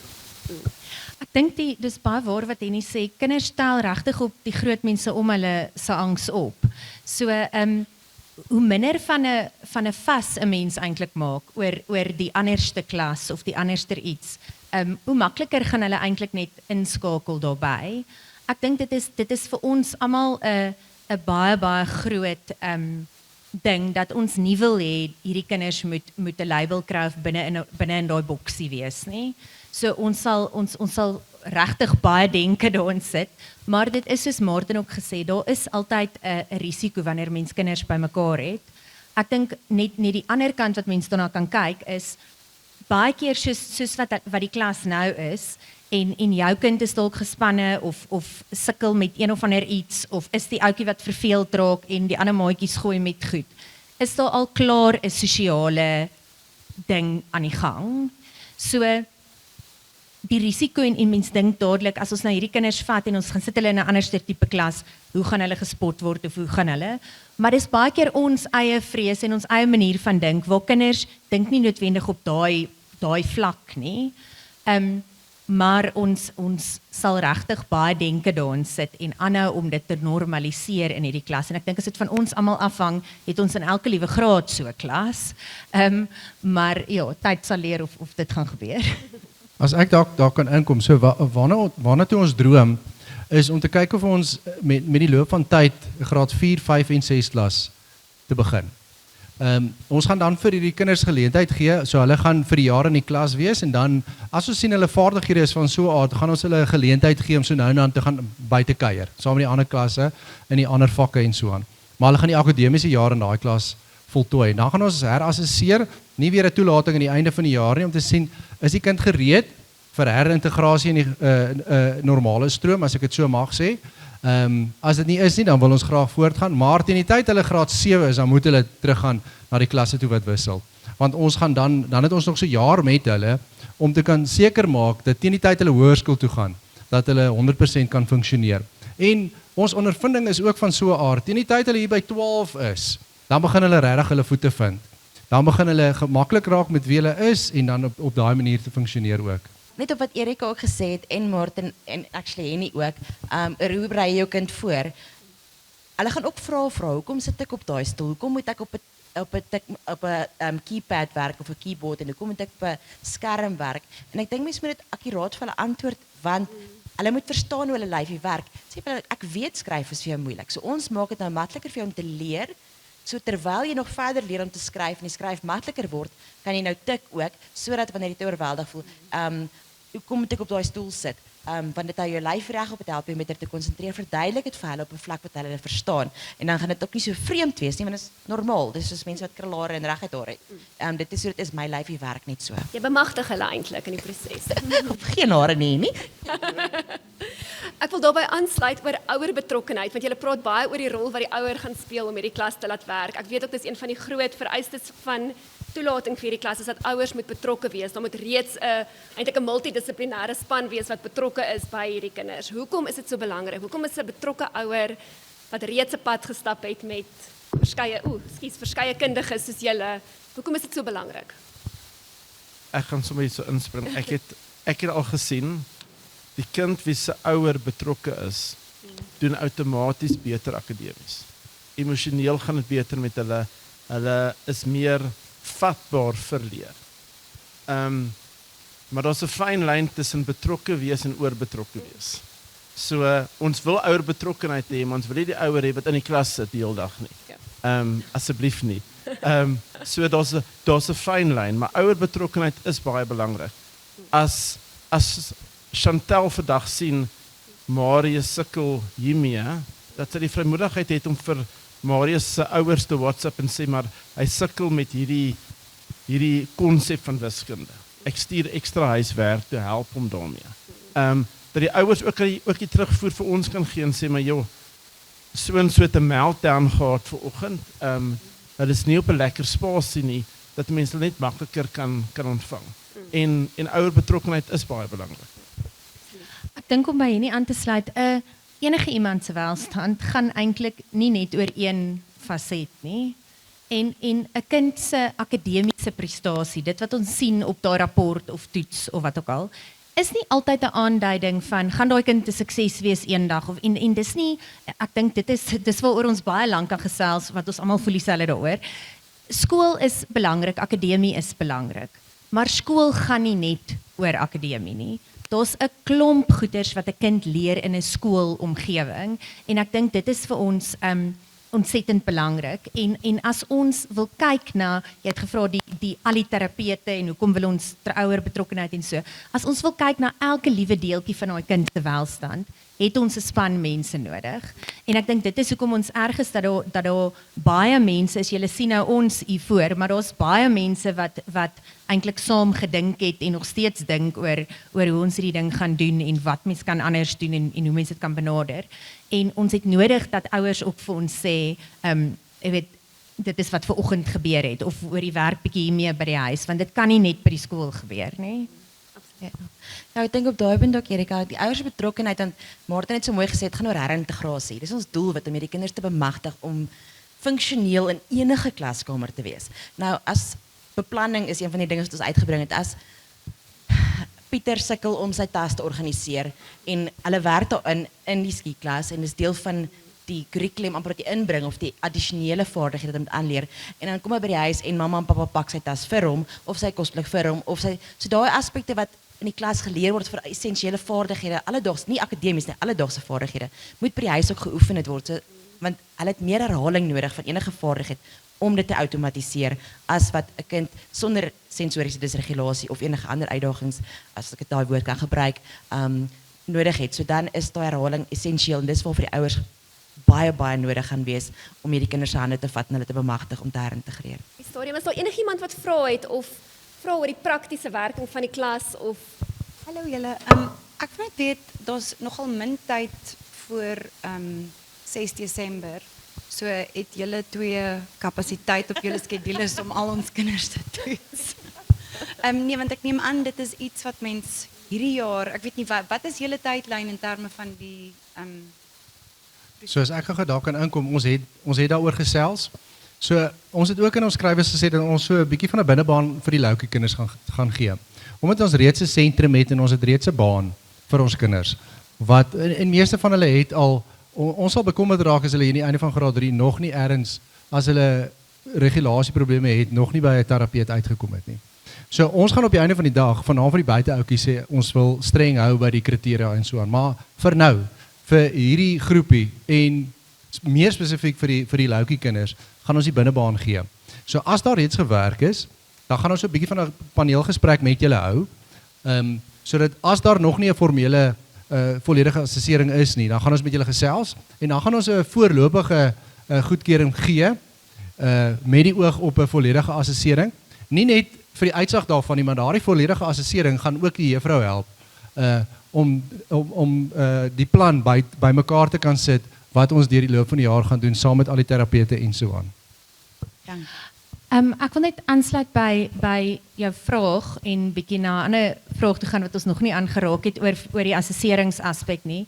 Ek dink dis baie waar wat Henny sê, kinders stel regtig op die groot mense om hulle se angs op. So hoe minder van 'n vas 'n mens eintlik maak oor die anderste klas of die anderster iets, hoe makliker gaan hulle eintlik net inskakel daarbey. Ek dink dit is vir ons almal 'n baie groot ding dat ons nie wil hê hierdie kinders moet 'n label kry of binne in daai boksie wees nie. So ons sal regtig baie denke daarin sit, maar dit is soos Martin ook gesê, daar is altyd 'n risiko wanneer mens kinders bymekaar het. Ek dink net die ander kant wat mense daarna kan kyk is baie keer soos wat die klas nou is en jou kind is dalk gespanne of sukkel met een of ander iets of is die ouetjie wat verveeld raak en die ander maatjies gooi met goed. Is daar al klaar 'n sosiale ding aan die gang? So die risiko en mens dink dadelik as ons nou hierdie kinders vat en ons gaan sit hulle in 'n ander tipe klas, hoe gaan hulle gespot word of hoe gaan hulle? Maar dis baie keer ons eie vrees en ons eie manier van dink waar kinders dink nie noodwendig op daai vlak nie. Maar ons sal regtig baie denke daarin sit en aanhou om dit te normaliseer in hierdie klas. En ek dink as dit van ons almal afhang, het ons in elke liewe graad so 'n klas. Maar ja, tyd sal leer of dit gaan gebeur. As ek daar kan inkom, so waarna toe ons droom, is om te kyk of ons met die loop van tyd graad 4, 5 en 6 klas te begin. Ons gaan dan vir hierdie kinders geleentheid gee, so hulle gaan vir die jaar in die klas wees en dan as ons sien hulle vaardighede is van so 'n aard, gaan ons hulle 'n geleentheid gee om so nou en dan te gaan buite kuier, saam met die ander klasse in die ander vakke en so aan. Maar hulle gaan die akademiese jaar in daai klas voltooi. En dan gaan ons herassesseer, nie weer 'n toelating aan die einde van die jaar nie om te sien is die kind gereed vir herintegrasie in die normale stroom, as ek dit so mag sê. As dit nie is nie, dan wil ons graag voortgaan, maar teen die tyd hulle graad 7 is, dan moet hulle teruggaan na die klasse toe wat wissel. Want ons gaan dan het ons nog so 'n jaar met hulle, om te kan seker maak, dat teen die tyd hulle hoërskool toe gaan, dat hulle 100% kan funksioneer. En ons ondervinding is ook van so 'n aard, teen die tyd hulle hier by 12 is, dan begin hulle regtig hulle voete vind. Dan begin hulle gemaklik raak met wie hulle is, en dan op daai manier te funksioneer ook. Net op wat Erika ook gesê het en Martin en actually Henny ook, hoe berei jou kind voor? Hulle gaan ook vra, hoekom sit ek op daai stoel? Hoekom moet ek op 'n keypad werk of 'n keyboard en hoekom moet ek op 'n skerm werk? En ek dink mense moet dit akkuraat vir hulle antwoord want hulle moet verstaan hoe hulle lyfie werk. Sê vir hulle, ek weet skryf is vir jou moeilik. So ons maak dit nou makliker vir jou om te leer. So terwyl jy nog verder leer om te skryf en die skryf makliker word, kan jy nou tik ook sodat wanneer jy te oorweldig voel, hoekom moet ek op daai stoel sit? Want dit hou jou lyf reg op, dit help jou met te konsentreer, verduidelik dit vir hulle op 'n vlak wat hulle verstaan. En dan gaan dit ook nie so vreemd wees nie, want dit is normaal. Dis soos mense wat krulhare en reguit haar het. Dit is so, dit is my lyfie werk net so. Jy bemagtig hulle eintlik in die proses. Geen hare nie. Ek wil daarbey aansluit oor ouer betrokkenheid, want jy praat baie oor die rol wat die ouer gaan speel om hierdie klas te laat werk. Ek weet ook dis een van die groot vereistes van toelating vir hierdie klas is dat ouers moet betrokke wees. Daar moet reeds eintlik 'n multidissiplinêre span wees wat betrokke is by hierdie kinders. Hoekom is dit so belangrik? Hoekom is 'n betrokke ouer wat reeds 'n pad gestap het met verskeie kundiges soos julle? Hoekom is dit so belangrik? Ek gaan sommer hier so inspring. Ek het al gesien die kind wie se ouer betrokke is, doen outomaties beter akademies. Emosioneel gaan dit beter met hulle. Hulle is meer vatbaar vir leer. Maar daar's 'n fyn lyn tussen betrokke wees en oorbetrokke wees. So ons wil ouer betrokkenheid hê, maar ons wil nie die ouer hê wat in die klas sit die hele dag nie. Asseblief nie. So daar's 'n fyn lyn, maar ouer betrokkenheid is baie belangrik. As Chantel vandag sien Marius sukkel hiermee, dat sy die vrymoedigheid het om vir Marius se ouers te WhatsApp en sê maar hy sukkel met hierdie konsep van wiskunde. Ek stuur ekstra huiswerk te help hom daarmee. Dat die ouers ook die terugvoer vir ons kan gee en sê maar joh, so en so 'n meltdown gehad vanoggend. Hulle is nie op 'n lekker spasie nie, dat mense net makliker kan ontvang. En ouer betrokkenheid is baie belangrik. Ek dink om by hierdie aan te sluit, enige iemand se welstand gaan eintlik nie net oor een faset nie. En 'n kind se akademiese prestasie, dit wat ons sien op daai rapport of toets of wat ook al, is nie altyd 'n aanduiding van gaan daai kind 'n sukses wees eendag of en dis nie, ek dink dis waaroor ons baie lank kan gesels wat ons almal voel dieselfde daaroor. Skool is belangrik, akademie is belangrik, maar skool gaan nie net oor akademie nie. Daar's 'n klomp goeders wat 'n kind leer in 'n skoolomgewing en ek dink dit is vir ons ontsettend belangrik en as ons wil kyk na, jy het gevra die al die terapeute en hoekom wil ons ouer betrokkenheid en so, as ons wil kyk na elke liewe deeltjie van daai kind se welstand, het ons 'n span mense nodig. En ek dink dit is hoekom ons erg is dat daar baie mense is. Julle sien nou ons hier voor, maar daar's baie mense wat eintlik saam gedink het en nog steeds dink oor hoe ons hierdie ding gaan doen en wat mens kan anders doen en hoe mense dit kan benader. En ons het nodig dat ouers ook vir ons sê, jy weet, dit is wat vanoggend gebeur het of oor die werk bietjie hiermee by die huis, want dit kan nie net by die skool gebeur nie. Ja. Nou, ek dink op daai punt ook, Erika, die ouers betrokkenheid, want Martin het so mooi gesê, het gaan oor herintegrasie. Dis ons doelwit om hierdie kinders te bemagtig om funksioneel in enige klaskamer te wees. Nou, as beplanning is een van die dinge wat ons uitgebring het, as Pieter sukkel om sy tas te organiseer en hulle werk daarin in die skieklas en dis deel van die curriculum amper wat jy inbring of die addisionele vaardighede wat hy moet aanleer en dan kom hy by die huis en mamma en pappa pak sy tas vir hom of sy kosblik vir hom of sy so daai aspekte wat in die klas geleer word vir essensiële vaardighede, alledaags, nie akademies nie, alledaagse vaardighede, moet by die huis ook geoefen word, so, want hulle het meer herhaling nodig van enige vaardigheid om dit te outomatiseer as wat 'n kind sonder sensoriese dysregulasie of enige ander uitdagings, as ek daai woord kan gebruik, nodig het. So dan is daai herhaling essensieel en dis waarvoor die ouers baie nodig gaan wees om hierdie kinders se hande te vat en hulle te bemagtig om te herintegreer. Die stadium, is daar enigiemand wat vra het of vra oor die praktiese werking van die klas of Hallo julle. Ek wil net weet, daar's nogal min tyd voor 6 Desember. So het julle twee kapasiteit op julle skedules om al ons kinders te toets. Nee, want ek neem aan dit is iets wat mens hierdie jaar, ek weet nie wat is julle tydlyn in terme van die So as ek gou daar kan inkom, ons het daaroor gesels. So ons het ook in ons skrywers gesê dat ons so 'n bietjie van 'n binnebaan vir die loukie kinders gaan gee. Omdat ons reeds 'n sentrum het en ons het reeds 'n baan vir ons kinders. Wat en meeste van hulle het al ons sal bekommerd raak as hulle hier aan die einde van graad 3 nog nie ergens as hulle regulasieprobleme het nog nie by 'n terapeut uitgekom het nie. So ons gaan op die einde van die dag vanaand vir die buiteoutjies sê ons wil streng hou by die kriteria en so aan, maar vir nou vir hierdie groepie en meer spesifiek vir die loukie kinders gaan ons die binnebaan gee. So as daar reeds gewerk is, dan gaan ons so 'n bietjie van 'n paneelgesprek met julle hou. Sodat as daar nog nie 'n formele volledige assessering is nie, dan gaan ons met julle gesels en dan gaan ons 'n voorlopige goedkeuring gee met die oog op 'n volledige assessering. Nie net vir die uitsig daarvan nie, maar daardie volledige assessering gaan ook die juffrou help om die plan by mekaar te kan sit wat ons deur die loop van die jaar gaan doen saam met al die terapeute en so aan. Dank. Ek wil net aansluit by jou vraag en bietjie na 'n ander vraag toe gaan wat ons nog nie aangeraak het oor die assesseringsaspek nie.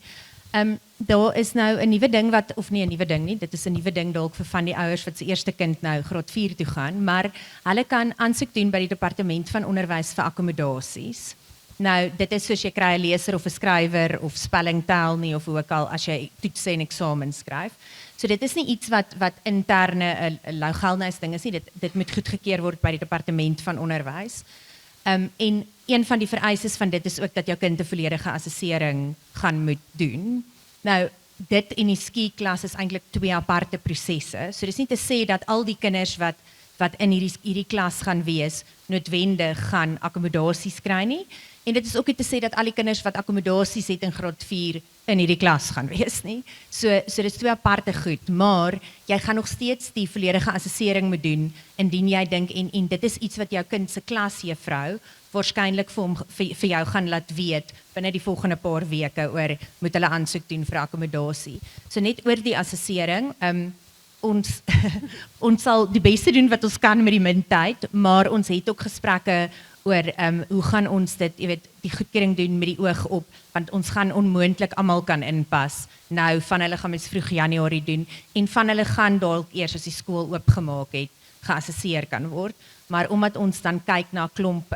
Daar is nou 'n nuwe ding of nie 'n nuwe ding nie, dit is 'n nuwe ding dalk vir van die ouers wat se eerste kind nou graad 4 toe gaan, maar hulle kan aansoek doen by die departement van onderwys vir akkommodasies. Nou, dit is soos jy kry 'n leser of 'n skrywer of spelling tel nie of hoe ook al as jy toetse en eksamen skryf. So dit is nie iets wat interne 'n Lou Geldnys ding is nie, dit moet goedgekeur word by die departement van onderwys. En een van die vereistes van dit is ook dat jou kind 'n volledige assessering gaan moet doen. Nou, dit en die skieklas is eintlik twee aparte prosesse. So dis nie te sê dat al die kinders wat in hierdie klas gaan wees, noodwendig gaan akkommodasies kry nie. En dit is ook nie te sê dat al die kinders wat akkommodasies het in graad 4 in hierdie klas gaan wees nie. So dit is twee aparte goed, maar jy gaan nog steeds die volledige assessering moet doen indien jy dink en dit is iets wat jou kind se klasjuffrou waarskynlik vir jou gaan laat weet binne die volgende paar weke oor moet hulle aansoek doen vir akkommodasie. So net oor die assessering, ons sal die beste doen wat ons kan met die min tyd, maar ons het ook gesprekke oor hoe gaan ons dit, jy weet, die goedkeuring doen met die oog op, want ons gaan onmoontlik almal kan inpas. Nou van hulle gaan mens vroeg Januarie doen en van hulle gaan dalk eers as die skool oopgemaak het, geassesseer kan word. Maar omdat ons dan kyk na 'n klomp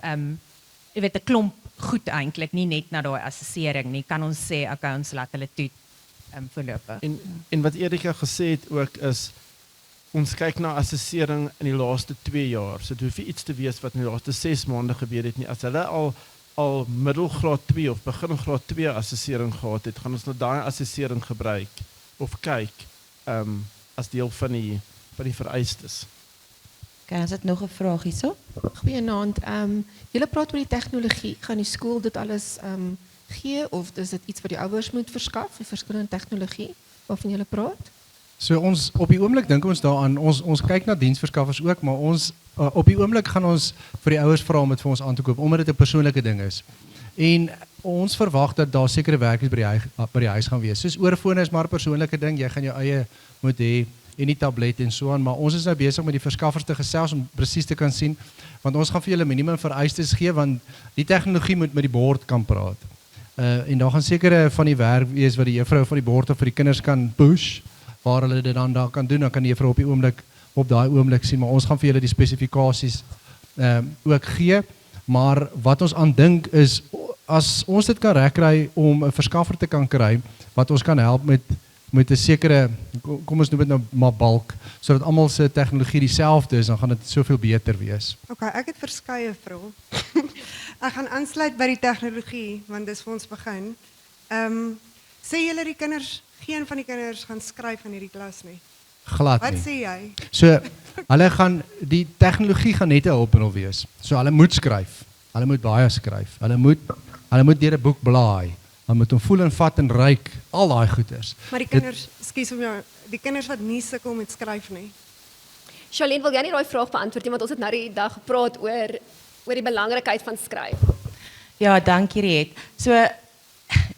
jy weet 'n klomp goed eintlik, nie net na daai assessering nie, kan ons sê okay, ons laat hulle toe voorlopig. En wat Erika gesê het ook is ons kyk na assessering in die laaste 2 jaar. So dit hoef nie iets te wees wat in die laaste 6 maande gebeur het nie. As hulle al middelgraad 2 of begin graad 2 assessering gehad het, gaan ons nou daai assessering gebruik of kyk as deel van die vereistes. Okay, ons het nog 'n vraag hierso. Goeienaand. Julle praat oor die tegnologie. Gaan die skool dit alles gee of is dit iets wat die ouers moet verskaf, die verskillende tegnologie waarvan jy praat? So ons op die oomblik dink ons daaraan, ons kyk na diensverskaffers ook, maar ons op die oomblik gaan ons vir die ouers vra om dit vir ons aan te koop, omdat dit 'n persoonlike ding is. En ons verwag dat daar sekere werkies by die huis gaan wees. Soos oorfone is maar 'n persoonlike ding, jy gaan jou eie moet hê en die tablet en so aan, maar ons is nou besig met die verskaffers te gesels om presies te kan sien, want ons gaan vir julle minimum vereistes gee, want die tegnologie moet met die bord kan praat. En daar gaan sekere van die werk wees wat die juffrou van die bord of vir die kinders kan push, waar hulle dit dan daar kan doen, dan kan die juffrou op daai oomblik sien, maar ons gaan vir julle die spesifikasies ook gee, maar wat ons aan dink is, as ons dit kan regkry om 'n verskaffer te kan kry, wat ons kan help met 'n sekere, kom ons noem dit nou maar balk, sodat almal se tegnologie dieselfde is, dan gaan dit soveel beter wees. Okay, ek het verskeie vrae. Ek gaan aansluit by die tegnologie, want dis vir ons begin. Sê julle die kinders, geen van die kinders gaan skryf in hierdie klas nie? Glad Wat nie. sê jy? So, die tegnologie gaan net 'n hulpmiddel wees. So hulle moet skryf. Hulle moet baie skryf. Hulle moet deur 'n boek blaai. Hulle moet hom voel en vat en ruik, al daai goeters. Maar die kinders, ekskuus om jou, die kinders wat nie sukkel met skryf nie. Charlene, wil jy nie daai vraag beantwoord nie, want ons het nou die dag gepraat oor die belangrikheid van skryf. Ja, dankie Riet. So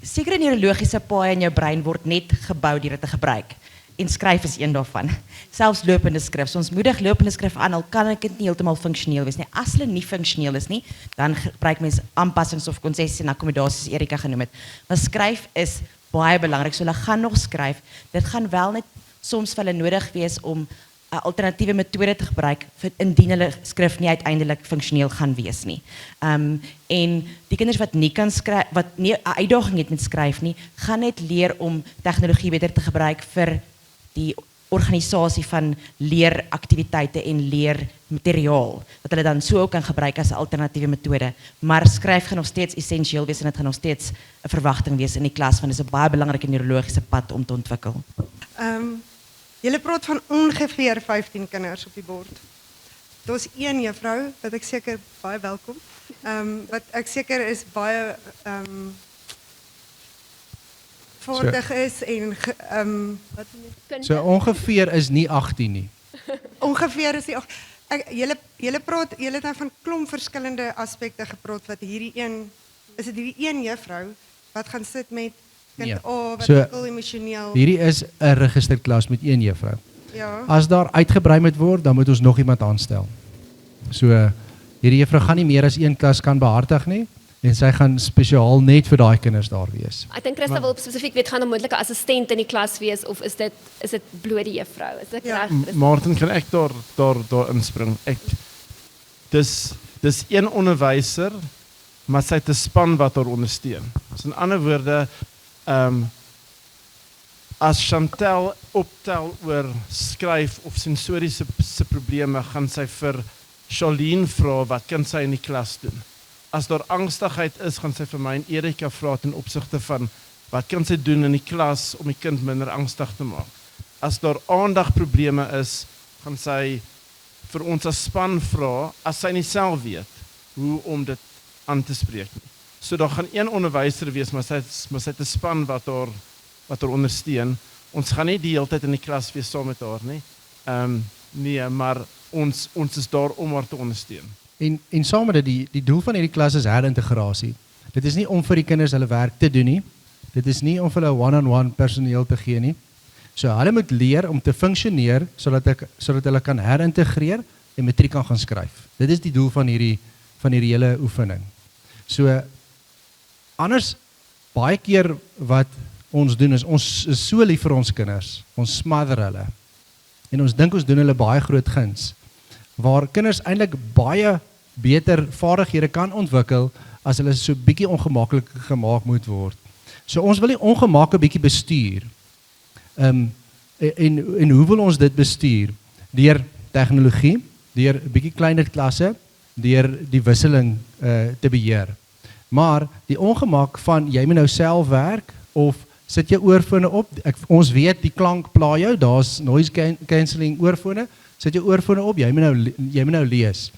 sekere neurologiese paaie in jou brein word net gebou deur dit te gebruik. En skryf is een daarvan. Selfs lopende skrif. So ons moedig lopende skrif aan, al kan dit nie heeltemal funksioneel wees nie. As hulle nie funksioneel is nie, dan gebruik mens aanpassings of konsessies en akkommodasies, Erika genoem het. Maar skryf is baie belangrik. So hulle gaan nog skryf. Dit gaan wel net soms vir hulle nodig wees om 'n alternatiewe metode te gebruik indien hulle skrif nie uiteindelik funksioneel gaan wees nie. En die kinders wat nie kan skryf, wat nie 'n uitdaging het met skryf nie, gaan net leer om tegnologie beter te gebruik vir die organisasie van leeraktiwiteite en leermateriaal, wat hulle dan so ook kan gebruik as 'n alternatiewe metode. Maar skryf gaan nog steeds essensieel wees en dit gaan nog steeds 'n verwagting wees in die klas, want dit is 'n baie belangrike neurologiese pad om te ontwikkel. Julle praat van ongeveer 15 kinders op die bord. Daar's een juffrou wat ek seker baie welkom. Wat ek seker is baie vaardig is en wat So ongeveer is nie 18 nie. ongeveer is die julle het nou van klomp verskillende aspekte gepraat wat hierdie een is dit hierdie een juffrou wat gaan sit met kind Nee. A wat So, sukkel emosioneel. Hierdie is 'n registerklas met een juffrou. Ja. As daar uitgebrei moet word, dan moet ons nog iemand aanstel. So hierdie juffrou gaan nie meer as een klas kan behartig nie en sy gaan spesiaal net vir daai kinders daar wees. Ek dink Christa wil spesifiek weet, gaan 'n moontlike assistent in die klas wees of is dit bloot die juffrou? Is dit Ja. reg? Martin, kan ek daar inspring? Dis een onderwyser, maar sy het 'n span wat haar ondersteun. So in ander woorde, as Chantel optel oor skryf of sensoriese probleme, gaan sy vir Charlene vra wat kan sy in die klas doen. As daar angstigheid is, gaan sy vir my en Erika vra ten opsigte van wat kan sy doen in die klas om die kind minder angstig te maak. As daar aandagprobleme is, gaan sy vir ons as span vra, as sy nie self weet hoe om dit aan te spreek nie. So daar gaan een onderwyser wees, maar sy het 'n span wat haar ondersteun. Ons gaan nie die hele tyd in die klas wees saam met haar nie. Nee, maar ons is daar om haar te ondersteun. En saam met dit, die doel van hierdie klas is herintegrasie. Dit is nie om vir die kinders hulle werk te doen nie. Dit is nie om vir hulle one-on-one personeel te gee nie. So hulle moet leer om te funksioneer sodat hulle kan herintegreer en matriek kan gaan skryf. Dit is die doel van hierdie hele oefening. So anders baie keer wat ons doen is ons is so lief vir ons kinders. Ons smother hulle. En ons dink ons doen hulle baie groot guns. Waar kinders eintlik baie beter vaardighede kan ontwikkel as hulle so bietjie ongemaklik gemaak moet word. So ons wil die ongemak 'n bietjie bestuur. En hoe wil ons dit bestuur? Deur tegnologie, deur 'n bietjie kleiner klasse, deur die wisseling te beheer. Maar die ongemak van jy moet nou self werk of sit jou oorfone op. Ons weet die klank pla jou, daar's noise cancelling oorfone. Sit jou oorfone op, jy moet nou lees.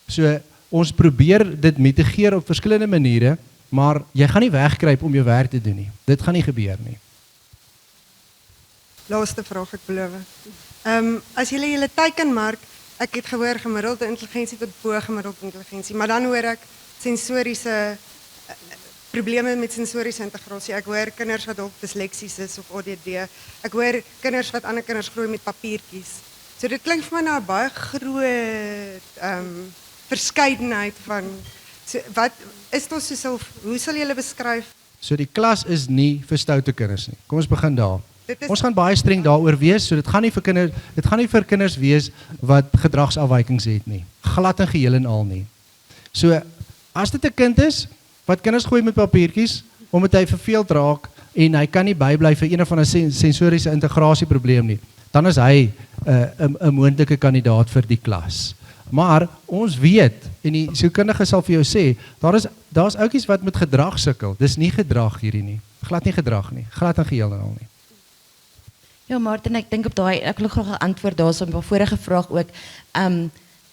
So ons probeer dit mitigeer op verskillende maniere maar jy gaan nie wegkruip om jou werk te doen nie. Dit gaan nie gebeur nie. Laaste vraag, ek beloof. As julle julle teikenmark, ek het gehoor gemiddelde intelligensie tot bo gemiddelde intelligensie, maar dan hoor ek sensoriese probleme met sensoriese integrasie. Ek hoor kinders wat dalk disleksies is of ADD. Ek hoor kinders wat ander kinders groei met papiertjies. So dit klink vir my na 'n baie groot verskeidenheid van wat is dit so hoe sal julle beskryf? So die klas is nie vir stoute kinders nie. Kom ons begin daar. Dit is Ons gaan baie streng daaroor wees, so dit gaan nie vir kinders wees wat gedragsafwykings het nie. Glad en geheel en al nie. So as dit 'n kind is wat kinders gooi met papiertjies omdat hy verveeld raak en hy kan nie bybly vir een of ander sensoriese integrasieprobleem nie, dan is hy 'n moontlike kandidaat vir die klas. Maar ons weet en die sielkundige sal vir jou sê, daar's ouetjies wat met gedrag sukkel. Dis nie gedrag hierdie nie. Glad nie gedrag nie. Glad en geheel en al nie. Ja, Martin, ek dink op daai, ek wil graag 'n antwoord daarso op 'n vorige vraag ook.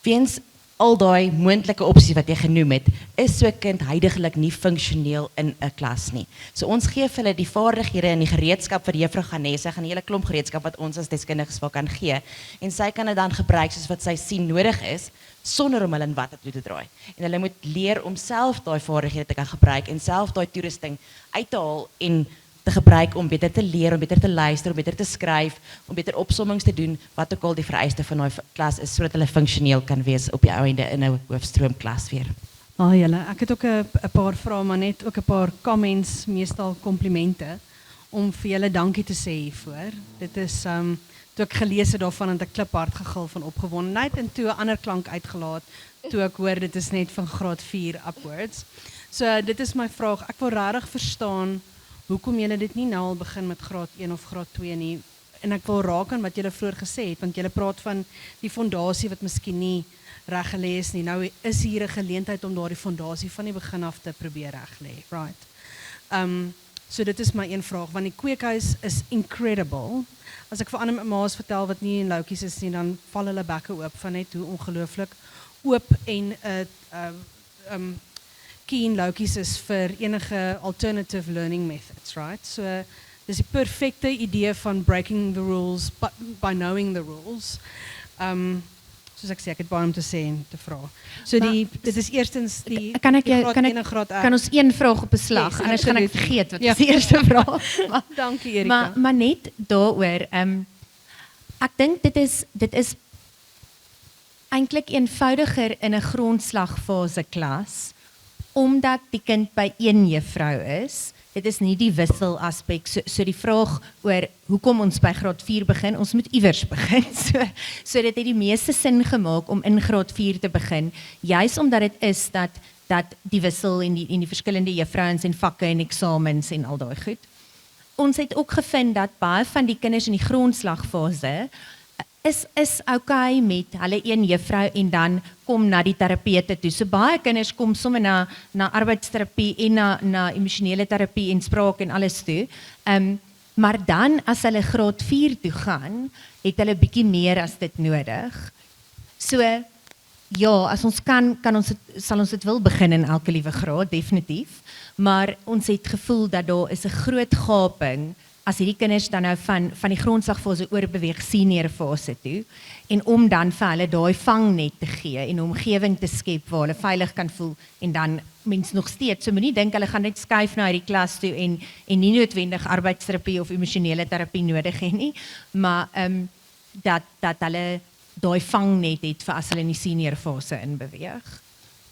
Weens al daai moontlike opsies wat jy genoem het, is so 'n kind huidigelik nie funksioneel in 'n klas nie. So ons gee vir hulle die vaardighede en die gereedskap vir juffrou gaan hê. Sy gaan 'n hele klomp gereedskap wat ons as deskundiges vir kan gee en sy kan dit dan gebruik soos wat sy sien nodig is sonder om hulle in watte toe te draai. En hulle moet leer om self daai vaardighede te kan gebruik en self daai toerusting uit te haal en te gebruik om beter te leer, om beter te luister, om beter te skryf, om beter opsommings te doen, wat ook al die vereiste van daai klas is, sodat hulle funksioneel kan wees op die ou einde in 'n hoofstroomklas weer. Julle, ek het ook 'n paar vrae, maar net ook 'n paar comments, meestal komplimente, om vir julle dankie te sê hiervoor. Dit is, toe ek gelees het daarvan, het ek kliphard gegil van opgewondenheid en toe 'n ander klank uitgelaat, toe ek hoor dit is net van graad 4 upwards. So dit is my vraag, ek wil regtig verstaan, hoekom julle dit nie nou al begin met graad 1 of graad 2 nie, en ek wil raak aan wat julle vroeër gesê het, want julle praat van die fondasie wat miskien nie reg gelê is nie. Nou is hier 'n geleentheid om daardie fondasie van die begin af te probeer reg lê, right? So dit is my een vraag, want die kweekhuis is incredible. As ek vir ander ma's vertel wat nie in Loukies is nie, dan val hulle bekke oop van net hoe ongelooflik oop en keen Loukies is vir enige alternative learning methods, right? So dis die perfekte idee van breaking the rules by knowing the rules. Soos ek sê, ek het baie om te sê en te vra. So dit is eerstens die Kan ek graad 1 en graad 1. kan ons een vraag op 'n slag, Yes, anders gaan ek absoluut. vergeet wat Ja. is die eerste vraag. Dankie Erika. Maar net daaroor, ek dink dit is eintlik eenvoudiger in 'n grondslagfase klas, omdat die kind by een juffrou is. Dit is nie die wissel aspek. So die vraag oor hoekom ons by graad 4 begin, ons moet iewers begin. So dit het die meeste sin gemaak om in graad 4 te begin, juis omdat dit is dat die wissel en die verskillende juffrouens en vakke en eksamens en al daai goed. Ons het ook gevind dat baie van die kinders in die grondslagfase is okay met hulle een juffrou en dan kom na die terapeute toe. So baie kinders kom sommer na arbeidsterapie en na emosionele terapie en spraak en alles toe. Maar dan as hulle graad 4 toe gaan, het hulle bietjie meer as dit nodig. So ja, as ons sal ons dit wil begin in elke liewe graad, definitief. Maar ons het gevoel dat daar is 'n groot gaping as hierdie kinders dan nou van die grondslagfase oorbeweeg senior fase toe, en om dan vir hulle daai vangnet te gee en 'n omgewing te skep waar hulle veilig kan voel, en dan mens nog steeds, so moenie dink hulle gaan net skuif na hierdie klas toe en nie noodwendig arbeidsterapie of emosionele terapie nodig hê nie, maar dat hulle daai vangnet het vir as hulle in die senior fase inbeweeg.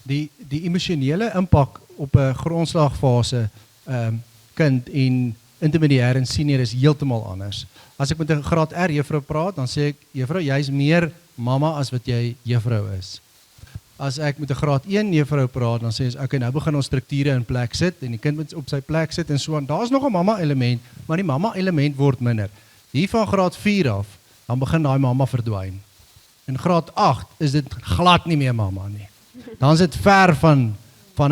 Die emosionele impak op 'n grondslagfase kind en intermediair en senior is heeltemal anders. As ek met 'n graad R juffrou praat, dan sê ek, juffrou, jy's meer mamma as wat jy juffrou is. As ek met 'n graad 1 juffrou praat, dan sê ek, okay, nou begin ons strukture in plek sit en die kind moet op sy plek sit en so aan. Daar's nog 'n mamma element, maar die mamma element word minder. Hier van graad 4 af, dan begin daai mamma verdwyn. In graad 8 is dit glad nie meer mamma nie. Dan is dit ver van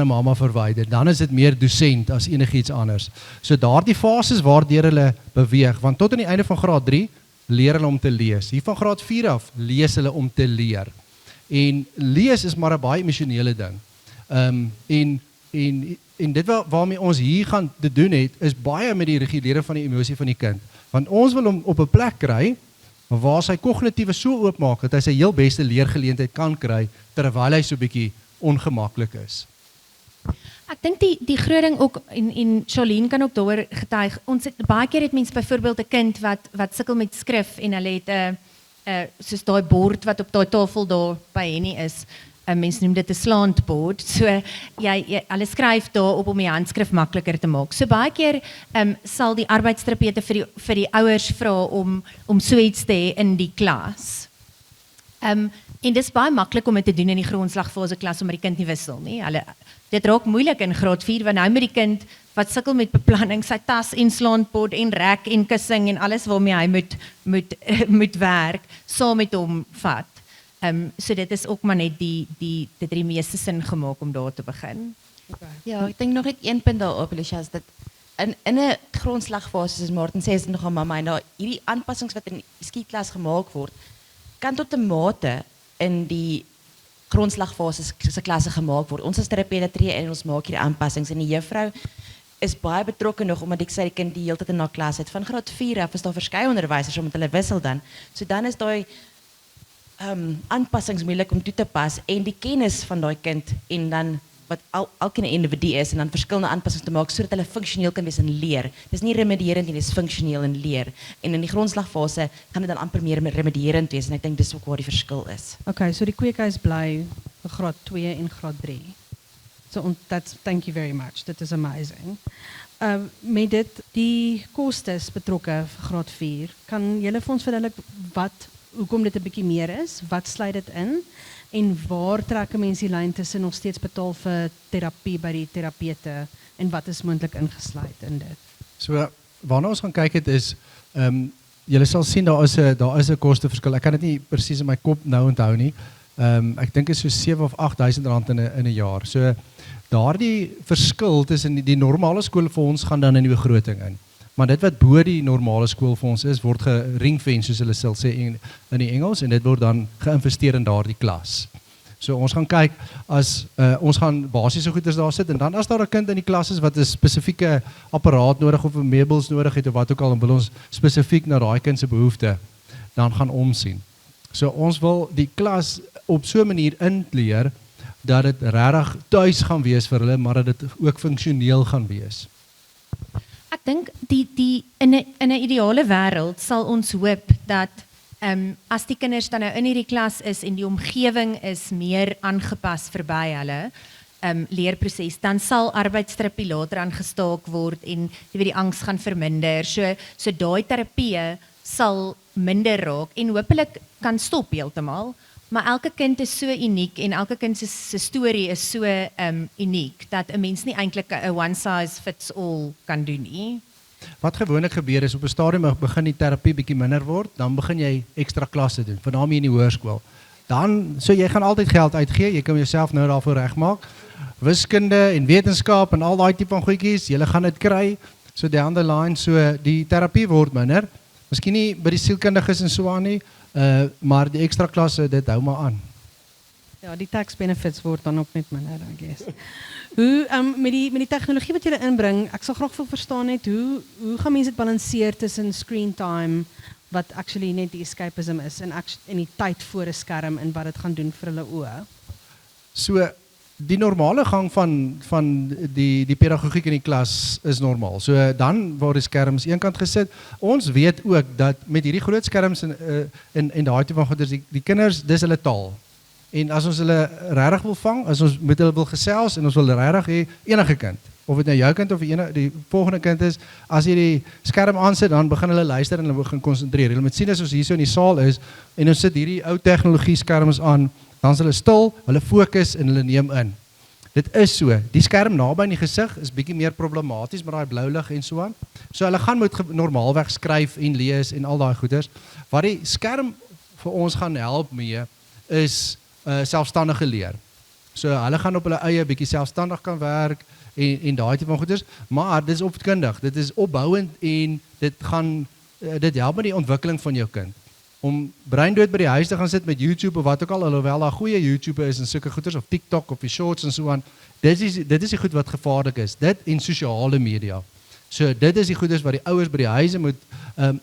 'n mamma verwyder. Dan is dit meer dosent as enigiets anders. So daardie fases waardeur hulle beweeg, want tot aan die einde van graad 3 leer hulle om te lees. Hier van graad 4 af lees hulle om te leer. En lees is maar 'n baie emosionele ding. En en dit waarmee ons hier gaan te doen het, is baie met die regulering van die emosie van die kind. Want ons wil hom op 'n plek kry, waar sy kognitiewe so oopmaak, dat hy sy heel beste leergeleentheid kan kry, terwyl hy so bietjie ongemaklik is. Ek dink die groot ding ook, en Charlene kan ook daaroor getuig, ons het baie keer het mense byvoorbeeld 'n kind wat sukkel met skrif, en hulle het soos daai bord wat op daai tafel daar by Henny is, mense noem dit 'n slaantbord, so hulle skryf daarop om die handskrif makliker te maak. So baie keer sal die arbeidsterapeute vir die ouers vra om so iets te hê in die klas. En dis baie maklik om dit te doen in die grondslagfase klas, omdat die kind nie wissel nie. Dit raak moeilik in graad 4, want nou met die kind wat sukkel met beplanning, sy tas en slaantbord en rek en kussing en alles waarmee hy moet werk, saam met hom vat. So dit is ook maar net dit het die meeste sin gemaak om daar te begin. Ja, ek dink nog net een punt daarop, Alicia, is dat in 'n grondslagfase, soos Martin sê, is dit nogal mamma, en daar hierdie aanpassings wat in die skietklas gemaak word, kan tot 'n mate in die grondslagfase se klasse gemaak word. Ons as terapeute tree in en ons maak hierdie aanpassings, en die juffrou is baie betrokke nog, omdat ek sê die kind die hele tyd in haar klas het. Van graad 4 af is daar verskeie onderwysers, omdat hulle wissel dan. So dan is daai aanpassings moeilik om toe te pas, en die kennis van daai kind, en dan wat elke individu is, en dan verskillende aanpassings te maak, sodat hulle funksioneel kan wees in leer. Dis nie remedierend nie, dis funksioneel in leer. En in die grondslagfase gaan dit dan amper meer remedierend wees, en ek dink dis ook waar die verskil is. Okay, so die kweekhuis bly vir graad 2 en graad 3. So thank you very much. Dit is amazing. Met dit die kostes betrokke vir graad 4, kan julle vir ons verduidelik hoekom dit 'n bietjie meer is? Wat sluit dit in? En waar trek 'n mens die lyn tussen nog steeds betaal vir terapie by die terapeute, en wat is moontlik ingesluit in dit? So, waarna ons gaan kyk het is, julle sal sien daar is 'n kosteverskil. Ek kan dit nie presies in my kop nou onthou nie. Ek dink dit is so 7 of 8.000 rand in 'n jaar. So, daardie verskil tussen die normale skool vir ons gaan dan in die begroting in. Maar dit wat bo die normale skool vir ons is, word geringfence, soos hulle sal sê in die Engels, en dit word dan geïnvesteer in daardie klas. So ons gaan kyk, as ons gaan basiese goeders daar sit, en dan as daar 'n kind in die klas is wat 'n spesifieke apparaat nodig of 'n meubels nodig het of wat ook al, dan wil ons spesifiek na daai kind se behoefte dan gaan omsien. So ons wil die klas op so 'n manier inleer dat dit regtig tuis gaan wees vir hulle, maar dat dit ook funksioneel gaan wees. Ek dink in 'n ideale wêreld sal ons hoop dat as die kinders dan nou in hierdie klas is en die omgewing is meer aangepas verby hulle leerproses, dan sal arbeidsterapie later aangestaak word en die angs gaan verminder. So daai terapie sal minder raak en hopelik kan stop heeltemal. Maar elke kind is so uniek en elke kind se storie is so uniek dat 'n mens nie eintlik 'n one size fits all kan doen nie. Wat gewoonlik gebeur is, op 'n stadium begin die terapie bietjie minder word, dan begin jy ekstra klasse doen, veral in die hoërskool. Dan, so jy gaan altyd geld uitgee, jy kan jouself nou daarvoor regmaak. Wiskunde en wetenskap en al daai tipe van goedjies, jy gaan dit kry, so down the line, so die terapie word minder. Miskien nie by die sielkundiges en so aan nie, maar die ekstra klasse, dit hou maar aan. Ja, die tax benefits word dan ook net minder, I guess. Hoe met die tegnologie wat julle inbring, ek sal graag wil verstaan net hoe gaan mense dit balanseer tussen screen time wat actually net die escapism is en die tyd voor 'n skerm en wat dit gaan doen vir hulle oë. So die normale gang van die pedagogiek in die klas is normaal. So dan word die skerms eenkant gesit. Ons weet ook dat met hierdie groot skerms en daai tipe van goeders, die kinders, dis hulle taal. En as ons hulle regtig wil vang, as ons met hulle wil gesels en ons wil regtig hê enige kind, of dit nou jou kind of die volgende kind is, as jy die skerm aansit, dan begin hulle luister en hulle begin konsentreer. Hulle moet sien as ons hier so in die saal is en ons sit hierdie ou tegnologie skerms aan, dan is hulle stil, hulle fokus en hulle neem in. Dit is so. Die skerm naby in die gesig is bietjie meer problematies met daai blou lig en so aan. So hulle gaan moet normaalweg skryf en lees en al daai goeders. Wat die skerm vir ons gaan help mee is selfstandige leer. So hulle gaan op hulle eie bietjie selfstandig kan werk en daai tipe van goeders, maar dit is opvoedkundig, dit is opbouend en dit help met die ontwikkeling van jou kind. om breindood by die huis te gaan sit met YouTube of wat ook al, alhoewel daar goeie YouTube is en sulke goeders of TikTok of die shorts en so aan. Dit is die goed wat gevaarlik is. Dit en sosiale media. So dit is die goeders wat die ouers by die huise moet,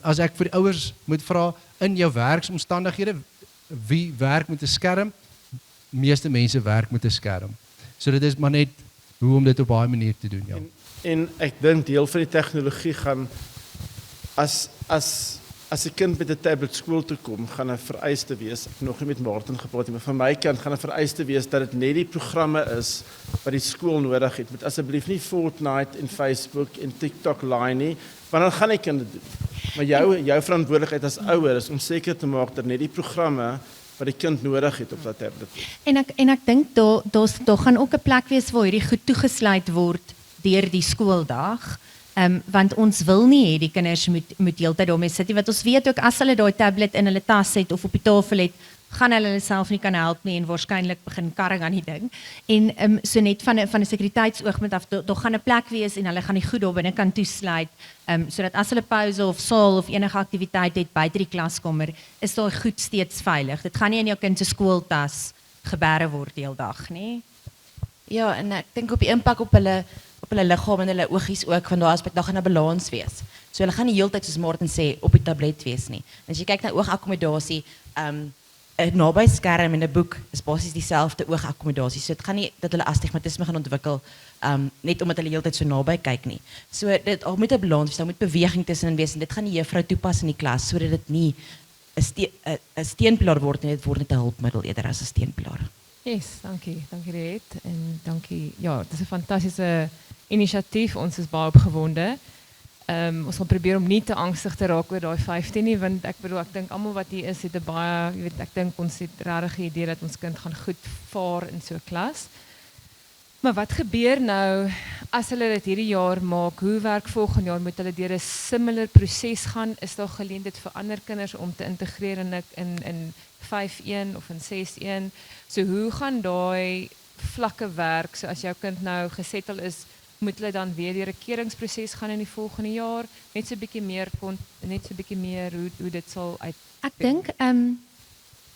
as ek vir die ouers moet vra, in jou werksomstandighede, wie werk met 'n skerm? Meeste mense werk met 'n skerm. So dit is maar net hoe om dit op daai manier te doen, ja. En ek dink deel van die tegnologie gaan, as 'n kind met 'n tablet skool toe kom, gaan 'n vereiste wees, ek nog nie met Martin gepraat nie, maar van my kant gaan 'n vereiste wees dat dit net die programme is wat die skool nodig het. Moet asseblief nie Fortnite en Facebook en TikTok laai nie, want dan gaan die kind dit doen. Maar jou verantwoordelikheid as ouer is om seker te maak dat net die programme wat die kind nodig het op dat tablet is. En ek dink daar gaan ook 'n plek wees waar hierdie goed toegesluit word deur die skooldag. Want ons wil nie hê die kinders moet heeltyd daarmee sit nie, want ons weet ook as hulle daai tablet in hulle tas het of op die tafel het, gaan hulle self nie kan help nie en waarskynlik begin karring aan die ding. En so net van 'n sekuriteitsoogpunt af, daar gaan 'n plek wees en hulle gaan die goed daar binne kan toesluit, sodat as hulle pouse of saal of enige aktiwiteit het buite die klaskamer, is daai goed steeds veilig. Dit gaan nie in jou kind se skooltas geberre word die hele dag nie. Ja, en ek dink op die impak op hulle liggaam en hulle oogies ook, van daai aspek, daar gaan 'n balans wees. So hulle gaan nie heeltyd soos Martin sê op die tablet wees nie. En as jy kyk na oogakkommodasie, 'n naby skerm en 'n boek is basies dieselfde oogakkommodasie. So dit gaan nie dat hulle astigmatisme gaan ontwikkel net omdat hulle heeltyd so naby kyk nie. So dit moet 'n balans wees, daar moet beweging tussenin wees en dit gaan die juffrou toepas in die klas sodat dit nie 'n steenpilaar word nie, dit word net 'n hulpmiddel eerder as 'n steenpilaar. Yes, dankie Riet en dankie. Ja, dit is 'n fantastiese inisiatief. Ons is baie opgewonde. Ons gaan probeer om nie te angstig te raak oor daai 15 nie, want ek dink almal wat hier is het 'n baie, jy weet, ek dink ons het regtig 'n idee dat ons kind gaan goed vaar in so 'n klas. Maar wat gebeur nou as hulle dit hierdie jaar maak? Hoe werk volgende jaar? Moet hulle deur 'n similar proses gaan? Is daar geleentheid vir ander kinders om te integreer in 5-1 of in 6-1? So hoe gaan daai vlakke werk? So as jou kind nou gesettel is, moet hulle dan weer deur 'n keringsproses gaan in die volgende jaar? Net so 'n bietjie meer hoe dit sal uit. Ek dink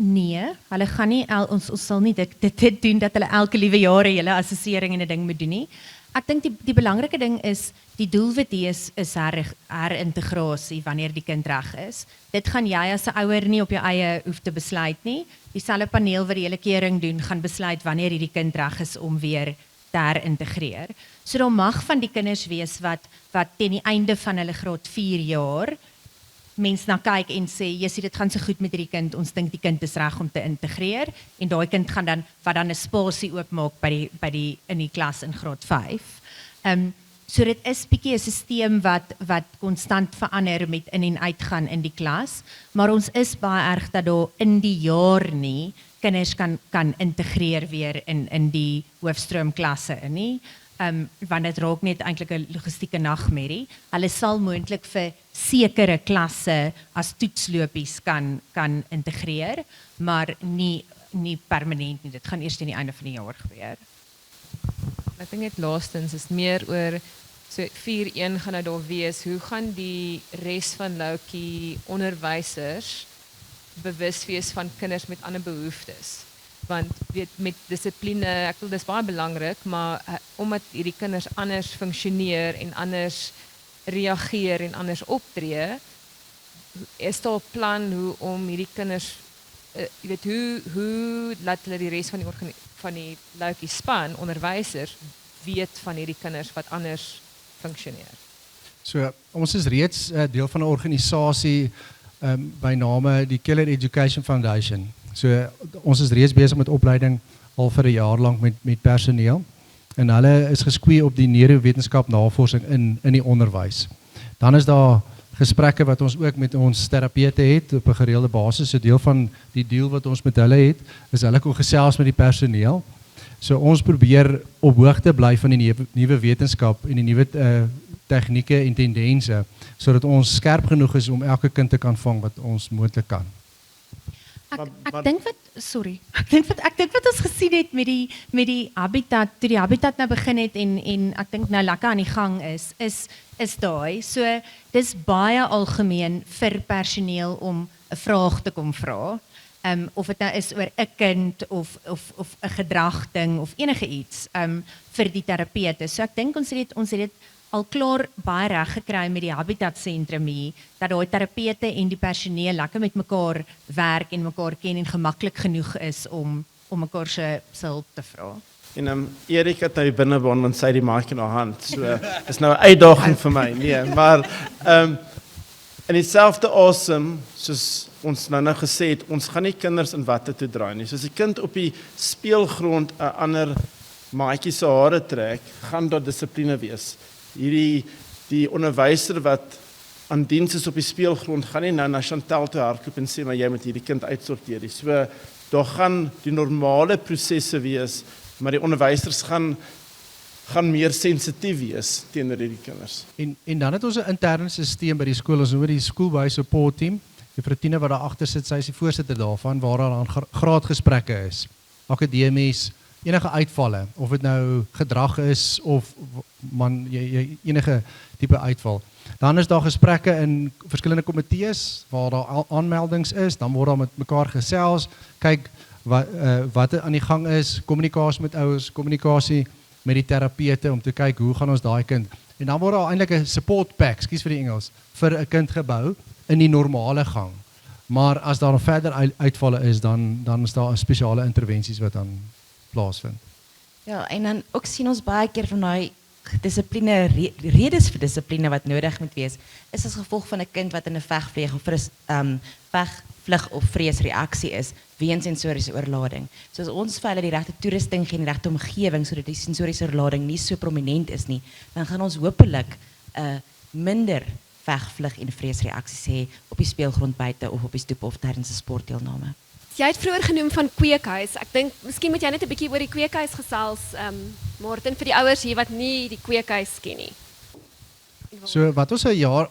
nee, hulle gaan nie ons sal nie dit doen dat hulle elke liewe jaar 'n hele assessering en 'n ding moet doen nie. Ek dink die belangrike ding is die doelwit hier is herintegrasie wanneer die kind reg is. Dit gaan jy as 'n ouer nie op jou eie hoef te besluit nie. Dieselfde paneel wat die hele kering doen gaan besluit wanneer hierdie kind reg is om weer te herintegreer. So daar mag van die kinders wees wat teen die einde van hulle graad 4 jaar mense na kyk en sê, "Jessie, dit gaan so goed met hierdie kind. Ons dink die kind is reg om te integreer." En daai kind gaan dan 'n spasie oopmaak by die in die klas in graad 5. So dit is bietjie 'n stelsel wat konstant verander met in en uitgaan in die klas, maar ons is baie erg dat daar in die jaar nie kinders kan integreer weer in die hoofstroomklasse in nie. Want dit raak net eintlik 'n logistieke nagmerrie. Hulle sal moontlik vir sekere klasse as toetslopies kan integreer, maar nie permanent nie. Dit gaan eers teen die einde van die jaar gebeur. Ek dink net laastens is meer oor so 4-1 gaan nou daar wees. Hoe gaan die res van Loukie onderwysers bewus wees van kinders met ander behoeftes? Want weet met dissipline, ek wil dis baie belangrik, maar omdat hierdie kinders anders funksioneer en anders reageer en anders optree, is daar 'n plan hoe om hierdie kinders jy weet hoe laat hulle die res van die Loukie span onderwysers weet van hierdie kinders wat anders funksioneer. So ons is reeds deel van 'n organisasie by name die Keller Education Foundation. So ons is reeds besig met opleiding al vir 'n jaar lank met personeel en hulle is geskwee op die neurowetenskap navorsing in die onderwys. Dan is daar gesprekke wat ons ook met ons terapeute het op 'n gereelde basis. So deel van die deal wat ons met hulle het, is hulle kon gesels met die personeel. So ons probeer op hoogte bly van die nuwe wetenskap en die nuwe tegnieke en tendense sodat ons skerp genoeg is om elke kind te kan vang wat ons moontlik kan. Ek dink wat ons gesien het met die habitat, toe die habitat nou begin het en ek dink nou lekker aan die gang is daai. So dis baie algemeen vir personeel om 'n vraag te kom vra. Of dit nou is oor 'n kind of 'n gedragding of enige iets vir die terapeute. So ek dink ons het dit al klaar baie reg gekry met die Habitat Sentrum hier, dat daai terapeute en die personeel lekker met mekaar werk en mekaar ken en gemaklik genoeg is om mekaar se hulp te vra. En Erik het nou die binnebaan want sy het die maatjie in haar hand. So is nou 'n uitdaging vir my. Nee, maar in dieselfde asem soos ons nou gesê het, ons gaan nie kinders in watte toe draai nie. Soos die kind op die speelgrond 'n ander maatjie se hare trek, gaan daar dissipline wees. Die onderwyser wat aan diens is op die speelgrond gaan nie nou na Chantal toe hardloop en sê maar jy moet hierdie kind uitsorteer. So daar gaan die normale prosesse wees, maar die onderwysers gaan meer sensitief wees teenoor hierdie kinders. En dan het ons 'n interne stelsel by die skool, ons noem dit die schoolby support team. Juffrou Tine wat daar agter sit, sy is die voorsitter daarvan, waar daar dan graadgesprekke is, akademies, enige uitvalle, of dit nou gedrag is of enige tipe uitval. Dan is daar gesprekke in verskillende komitees waar daar aanmeldings is, dan word daar met mekaar gesels, kyk wat aan die gang is, kommunikasie met ouers, kommunikasie met die terapeute om te kyk hoe gaan ons daai kind. En dan word daar eintlik 'n support pack, ekskuus vir die Engels, vir 'n kind gebou in die normale gang. Maar as daar nog verder uitvalle is, dan is daar spesiale intervensies wat dan plaasvind. Ja, en dan ook sien ons baie keer van daai dissipline, redes vir dissipline wat nodig moet wees, is as gevolg van 'n kind wat in 'n vegvlieg of veg of vreesreaksie is weens sensoriese oorlading. So as ons vir hulle die regte toerusting gee en die regte omgewing sodat die sensoriese oorlading nie so prominent is nie, dan gaan ons hopelik minder vegvlug en vreesreaksies hê op die speelgrond buite of op die stoep of tydens 'n sportdeelname. Jy het vroeër genoem van kweekhuis. Ek dink miskien moet jy net 'n bietjie oor die kweekhuis gesels, Martin, vir die ouers hier wat nie die kweekhuis ken nie. So wat ons 'n jaar,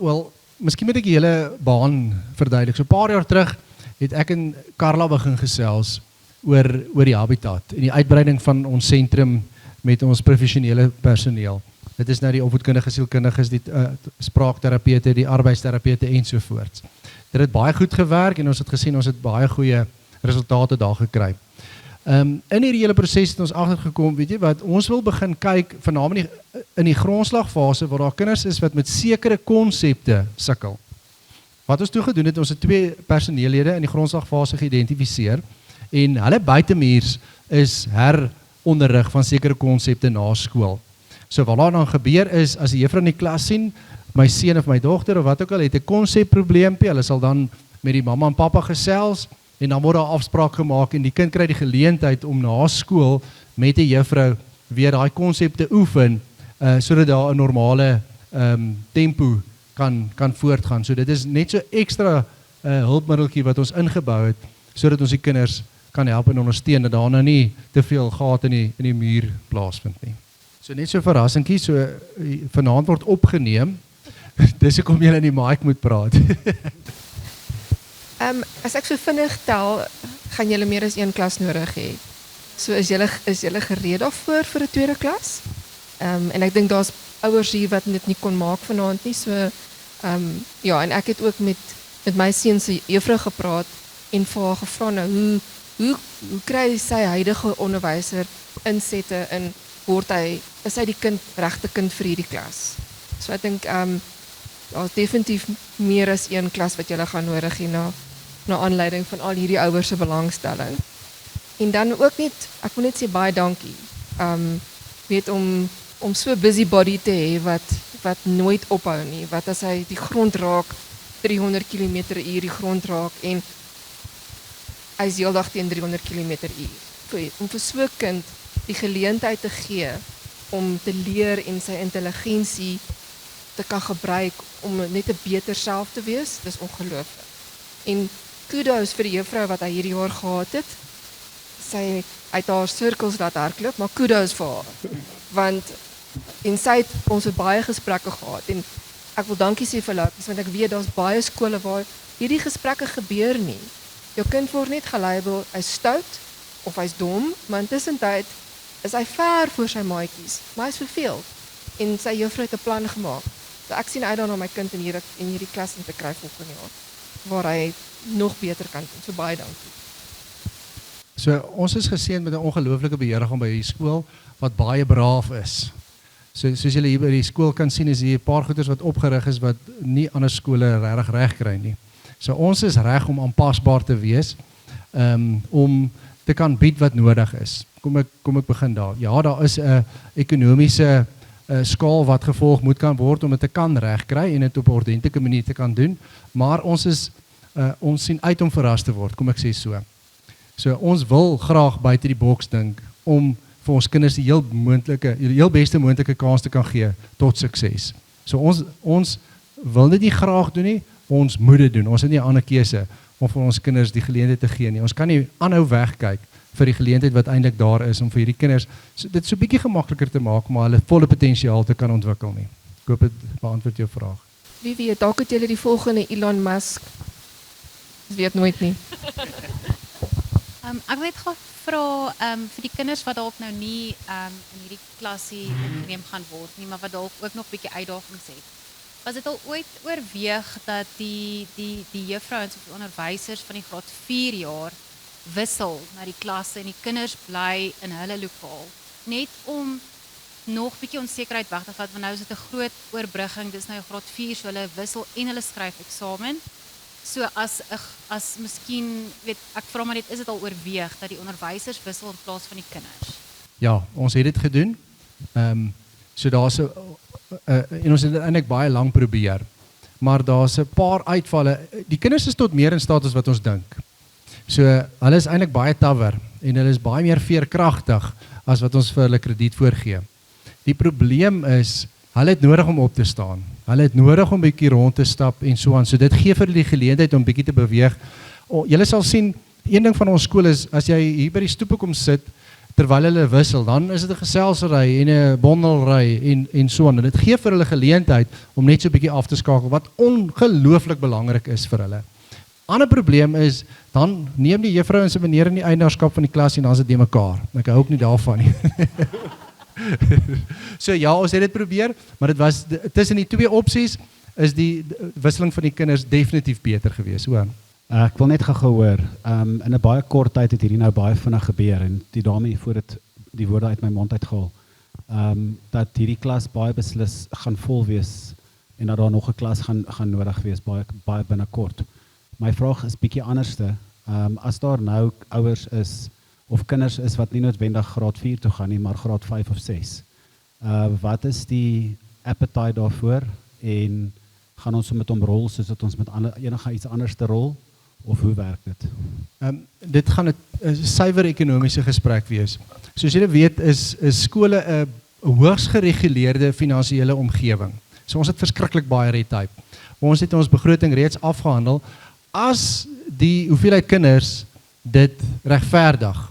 miskien moet ek die hele baan verduidelik. So 'n paar jaar terug het ek en Carla begin gesels oor die Habitat en die uitbreiding van ons sentrum met ons professionele personeel. Dit is nou die opvoedkundige sielkundiges, die spraakterapeute, die arbeidsterapeute ensovoorts. Dit het baie goed gewerk en ons het gesien ons het baie goeie resultate daar gekry. In hierdie hele proses het ons agtergekom, weet jy wat, ons wil begin kyk veral in die grondslagfase waar daar kinders is wat met sekere konsepte sukkel. Wat ons toe gedoen het, ons het 2 personeellede in die grondslagfase geïdentifiseer en hulle buitemuurs is heronderrig van sekere konsepte na skool. So wat daar dan gebeur is, as die juffrou in die klas sien, my seun of my dogter of wat ook al het 'n konsepprobleempie, hulle sal dan met die mamma en pappa gesels en dan word daar afspraak gemaak en die kind kry die geleentheid om na skool met die juffrou weer daai konsepte oefen sodat daar 'n normale tempo kan voortgaan. So dit is net so ekstra hulpmiddeltjie wat ons ingebou het sodat ons die kinders kan help en ondersteun dat daar nou nie te veel gate in die muur plaasvind nie. So net so verrassingkie, so vanaand word opgeneem. Dis hoekom julle in die mic moet praat. As ek so vinnig tel, gaan julle meer as 1 klas nodig hê. So is julle gereed daarvoor vir 'n tweede klas? En ek dink daar's ouers hier wat dit nie kon maak vanaand nie. So ja, en ek het ook met my seun se juffrou gepraat en vir haar gevra nou hoe kry sy huidige onderwyser insette in is hy die regte kind vir hierdie klas. So ek dink daar's definitief meer as 1 klas wat julle gaan nodig hê na aanleiding van al hierdie ouers se belangstelling. En dan ook net, ek wil net sê baie dankie. Weet om so busybody te hê wat nooit ophou nie, wat as hy die grond raak 300 km/h die grond raak en hy is heeldag teen 300 km/h. Om vir so 'n kind die geleentheid te gee om te leer en sy intelligensie te kan gebruik om net 'n beter self te wees, dis ongelooflik. En kudos vir die juffrou wat hy hierdie jaar gehad het. Sy uit haar sirkels laat hardloop, maar kudos vir haar. Want ons het baie gesprekke gehad en ek wil dankie sê vir Lukas want ek weet daar's baie skole waar hierdie gesprekke gebeur nie. Jou kind word net gelabel hy's stout of hy's dom, maar intussen tyd is hy ver voor sy maatjies, maar hy's verveeld en sy juffrou het 'n plan gemaak. So ek sien uit daarna my kind in hierdie klas in te kry volgende jaar. waar hy nog beter kan doen. So baie dankie. So ons is geseën met 'n ongelooflike beheerliggaam by hierdie skool wat baie braaf is. So soos julle hier by die skool kan sien, is hier 'n paar goeders wat opgerig is wat nie ander skole regtig reg kry nie. So ons is reg om aanpasbaar te wees, om te kan bied wat nodig is. Kom ek begin daar. Ja, daar is 'n ekonomiese skaal wat gevolg moet kan word om dit te kan regkry en dit op 'n ordentlike manier te kan doen, maar ons sien uit om verras te word, kom ek sê so. So ons wil graag buite die boks dink om vir ons kinders die heel beste moontlike kans te kan gee tot sukses. So ons wil dit nie graag doen nie, ons moet dit doen. Ons het nie 'n ander keuse om vir ons kinders die geleentheid te gee nie. Ons kan nie aanhou wegkyk vir die geleentheid wat eintlik daar is om vir hierdie kinders dit so bietjie gemakliker te maak, maar hulle volle potensiaal te kan ontwikkel nie. Ek hoop dit beantwoord jou vraag. Wie weet, dalk het julle die volgende Elon Musk. Weet nooit nie. Ek wil net graag vra vir die kinders wat dalk nou nie in hierdie klasie ingeneem gaan word nie, maar wat dalk ook nog 'n bietjie uitdagings het. Was dit al ooit oorweeg dat die juffrouens of die onderwysers van die graad 4 jaar wissel na die klasse en die kinders bly in hulle lokaal, net om nog bietjie onsekerheid weg te vat, want nou is dit 'n groot oorbrugging, dis nou 'n graad 4, so hulle wissel en hulle skryf eksamen. So as miskien, weet ek vra maar net, is dit al oorweeg dat die onderwysers wissel in plaas van die kinders? Ja, ons het dit gedoen. So daar's en ons het dit eintlik baie lank probeer. Maar daar's 'n paar uitvalle. Die kinders is tot meer in staat as wat ons dink. So hulle is eintlik baie tawwer en hulle is baie meer veerkragtig as wat ons vir hulle krediet voorgee. Die probleem is, hulle het nodig om op te staan. Hulle het nodig om bietjie rond te stap en so aan. So dit gee vir hulle die geleentheid om bietjie te beweeg. Julle sal sien, een ding van ons skool is, as jy hier by die stoep kom sit, terwyl hulle wissel, dan is dit 'n geselsry en 'n bondelry en so aan. En dit gee vir hulle geleentheid om net so 'n bietjie af te skakel, wat ongelooflik belangrik is vir hulle. Ander probleem is, dan neem die juffrou en sy meneer in die eienaarskap van die klas en dan is dit nie mekaar. Ek hou ook nie daarvan nie. So ja, ons het dit probeer, maar dit was tussen die twee opsies is die wisseling van die kinders definitief beter geweest, hoor. Ek wil net gou hoor, in 'n baie kort tyd het hierdie nou baie vinnig gebeur en die dame voor dit die woorde uit my mond uitgehaal, dat hierdie klas baie beslis gaan vol wees en dat daar nog 'n klas gaan nodig wees baie binnekort. My vraag is bietjie anderste. As daar nou ouers is of kinders is wat nie noodwendig graad 4 toe gaan nie, maar graad 5 of 6. Wat is die appetite daarvoor en gaan ons met hom rol soos dat ons met enige iets anders te rol of hoe werk dit? Dit gaan 'n suiwer ekonomiese gesprek wees. Soos julle weet is skole 'n hoogs gereguleerde finansiële omgewing. So ons het verskriklik baie red tape. Ons het ons begroting reeds afgehandel. As die hoeveelheid kinders dit regverdig,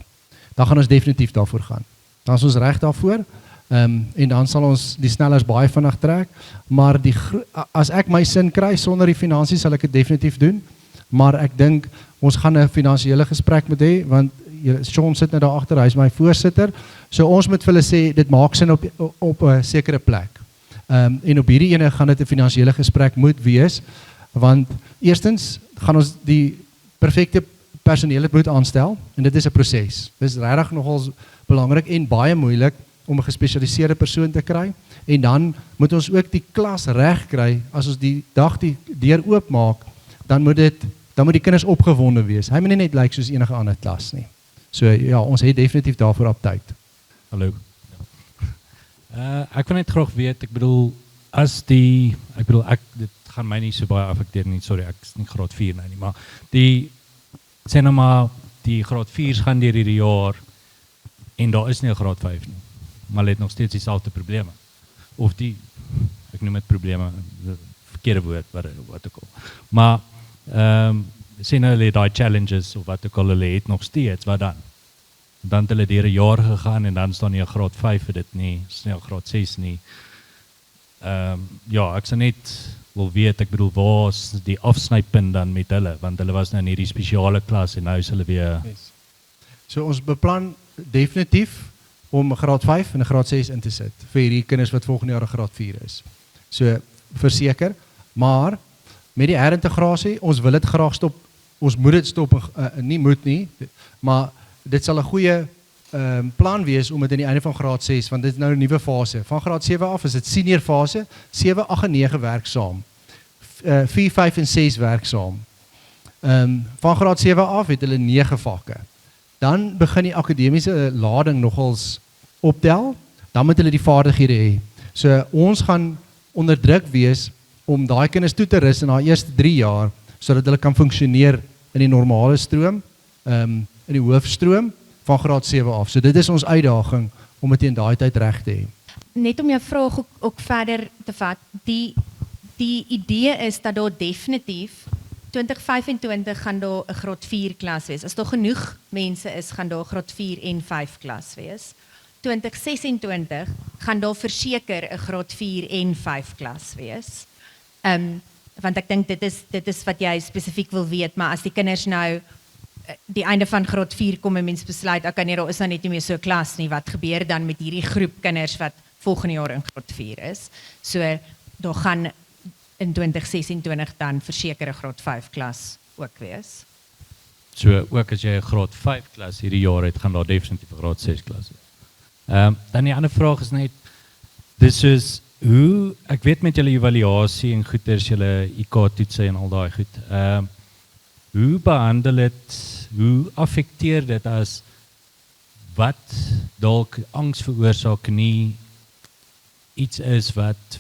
dan gaan ons definitief daarvoor gaan. Dan is ons reg daarvoor. En dan sal ons die snellers baie vinnig trek, maar as ek my sin kry sonder die finansies sal ek dit definitief doen, maar ek dink ons gaan 'n finansiële gesprek moet hê, want Sean sit nou daar agter, hy is my voorsitter, so ons moet vir hulle sê, dit maak sin op 'n sekere plek. En op hierdie ene gaan dit 'n finansiële gesprek moet wees, want eerstens gaan ons die perfekte personeel moet aanstel, en dit is 'n proses. Dit is regtig nogal belangrik en baie moeilik om 'n gespesialiseerde persoon te kry, en dan moet ons ook die klas reg kry, as ons die dag die deur oopmaak, dan moet die kinders opgewonde wees. Hy moet nie net lyk soos enige ander klas nie. So ja, ons het definitief daarvoor op tyd. Hallo. Ek wil net graag weet, ek bedoel, dit gaan my nie so baie affekteer nie, sorry, ek is nie graad 4 nou nie, maar sê nou maar, die graad 4's gaan deur hierdie jaar, en daar is nie 'n graad 5 nie, maar hulle het nog steeds dieselfde probleme. Of ek noem dit probleme, verkeerde woord, wat ook al. Maar, sê nou hulle die challenges, of wat ook al hulle het nog steeds, wat dan? Dan het hulle deur 'n jaar gegaan, en dan staan nie 'n graad 5 vir dit nie, is nie 'n graad 6 nie. Ja, ek sal net wil weet, ek bedoel, waar is die afsnypunt dan met hulle, want hulle was nou in hierdie spesiale klas, en nou is hulle weer... Yes. So ons beplan definitief om 'n graad 5 en 'n graad 6 in te sit, vir hierdie kinders wat volgende jaar 'n graad 4 is. So, verseker, maar, met die herintegrasie, ons wil dit graag stop, ons moet dit stop, nie moet nie, maar dit sal 'n goeie plan wees om dit aan die einde van graad 6, want dit is nou 'n nuwe fase. Van graad 7 af is dit senior fase, 7, 8 en 9 werk saam. 4, 5 en 6 werk saam. Van graad 7 af het hulle 9 vakke. Dan begin die akademiese lading nogals optel, dan moet hulle die vaardighede hê. So ons gaan onder druk wees om daai kinders toe te rus in daai eerste 3 jaar, sodat hulle kan funksioneer in die normale stroom, in die hoofstroom van graad 7 af. So dit is ons uitdaging om dit in daai tyd reg te hê. Net om jou vraag ook verder te vat, die idee is dat daar definitief 2025 gaan daar 'n graad 4 klas wees. As daar genoeg mense is, gaan daar graad 4 en 5 klas wees. 2026 gaan daar verseker 'n graad 4 en 5 klas wees. Want ek dink dit is wat jy spesifiek wil weet, maar as die kinders nou die einde van graad 4 kom en mens besluit, okay, nee, daar is nou net nie meer so 'n klas nie, wat gebeur dan met hierdie groep kinders wat volgende jaar in graad 4 is? So daar gaan in 2026 dan verseker 'n graad 5 klas ook wees. So ook as jy 'n graad 5 klas hierdie jaar het, gaan daar definitief 'n graad 6 klas wees. Dan die ander vraag is net, dis is hoe, ek weet met julle evaluasie en goeders, julle IK-toetse en al daai goed, hoe behandel dit, hoe affekteer dit as wat dalk angs veroorsaak nie iets is wat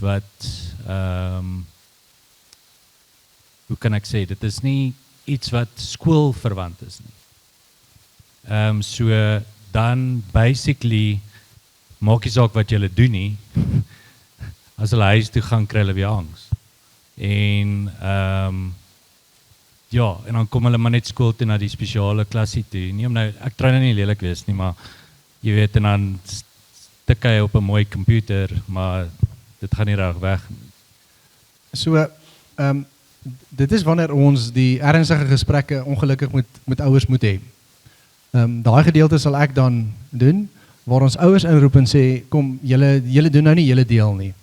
hoe kan ek sê, dit is nie iets wat skoolverwant is nie. So dan basically maak nie saak wat julle doen nie, as hulle huis toe gaan kry hulle weer angs. En ja, en dan kom hulle maar net skool toe na die spesiale klasie toe. Nie om nou, ek try nou nie lelik wees nie, maar jy weet, en dan tik hy op 'n mooi komputer, maar dit gaan nie reg weg nie. So, dit is wanneer ons die ernstige gesprekke ongelukkig met ouers moet hê. Daai gedeelte sal ek dan doen, waar ons ouers inroep en sê, kom, julle doen nou nie julle deel nie.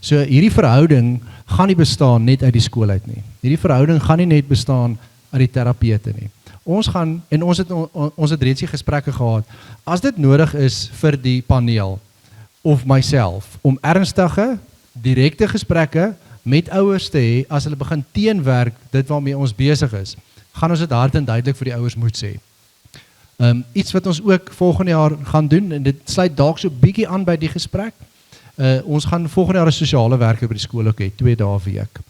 So hierdie verhouding gaan nie bestaan net uit die skool uit nie. Hierdie verhouding gaan nie net bestaan uit die terapeute nie. Ons het reeds die gesprekke gehad, as dit nodig is vir die paneel of myself, om ernstige, direkte gesprekke met ouers te hê, as hulle begin teenwerk dit waarmee ons besig is, gaan ons dit hard en duidelik vir die ouers moet sê. Iets wat ons ook volgende jaar gaan doen, en dit sluit dalk so bietjie aan by die gesprek, ons gaan volgende jaar 'n sosiale werker by die skool ook hê, 2 dae 'n week.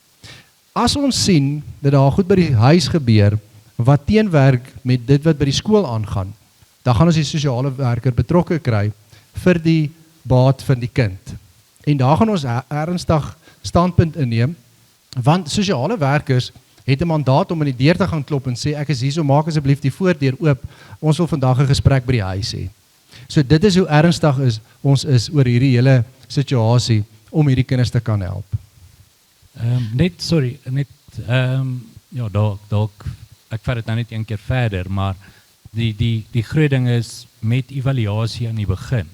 As ons sien dat daar goed by die huis gebeur, wat teenwerk met dit wat by die skool aangaan, dan gaan ons die sosiale werker betrokke kry vir die baat van die kind. En daar gaan ons ernstig standpunt inneem, want sosiale werkers het 'n mandaat om in die deur te gaan klop en sê, ek is hier, so maak asseblief die voordeur oop, ons wil vandag 'n gesprek by die huis hê. So dit is hoe ernstig ons is oor hierdie hele situasie, om hierdie kinders te kan help. Ja, dalk, ek vat dit nou net een keer verder, maar die groot ding is, met evaluasie aan die begin,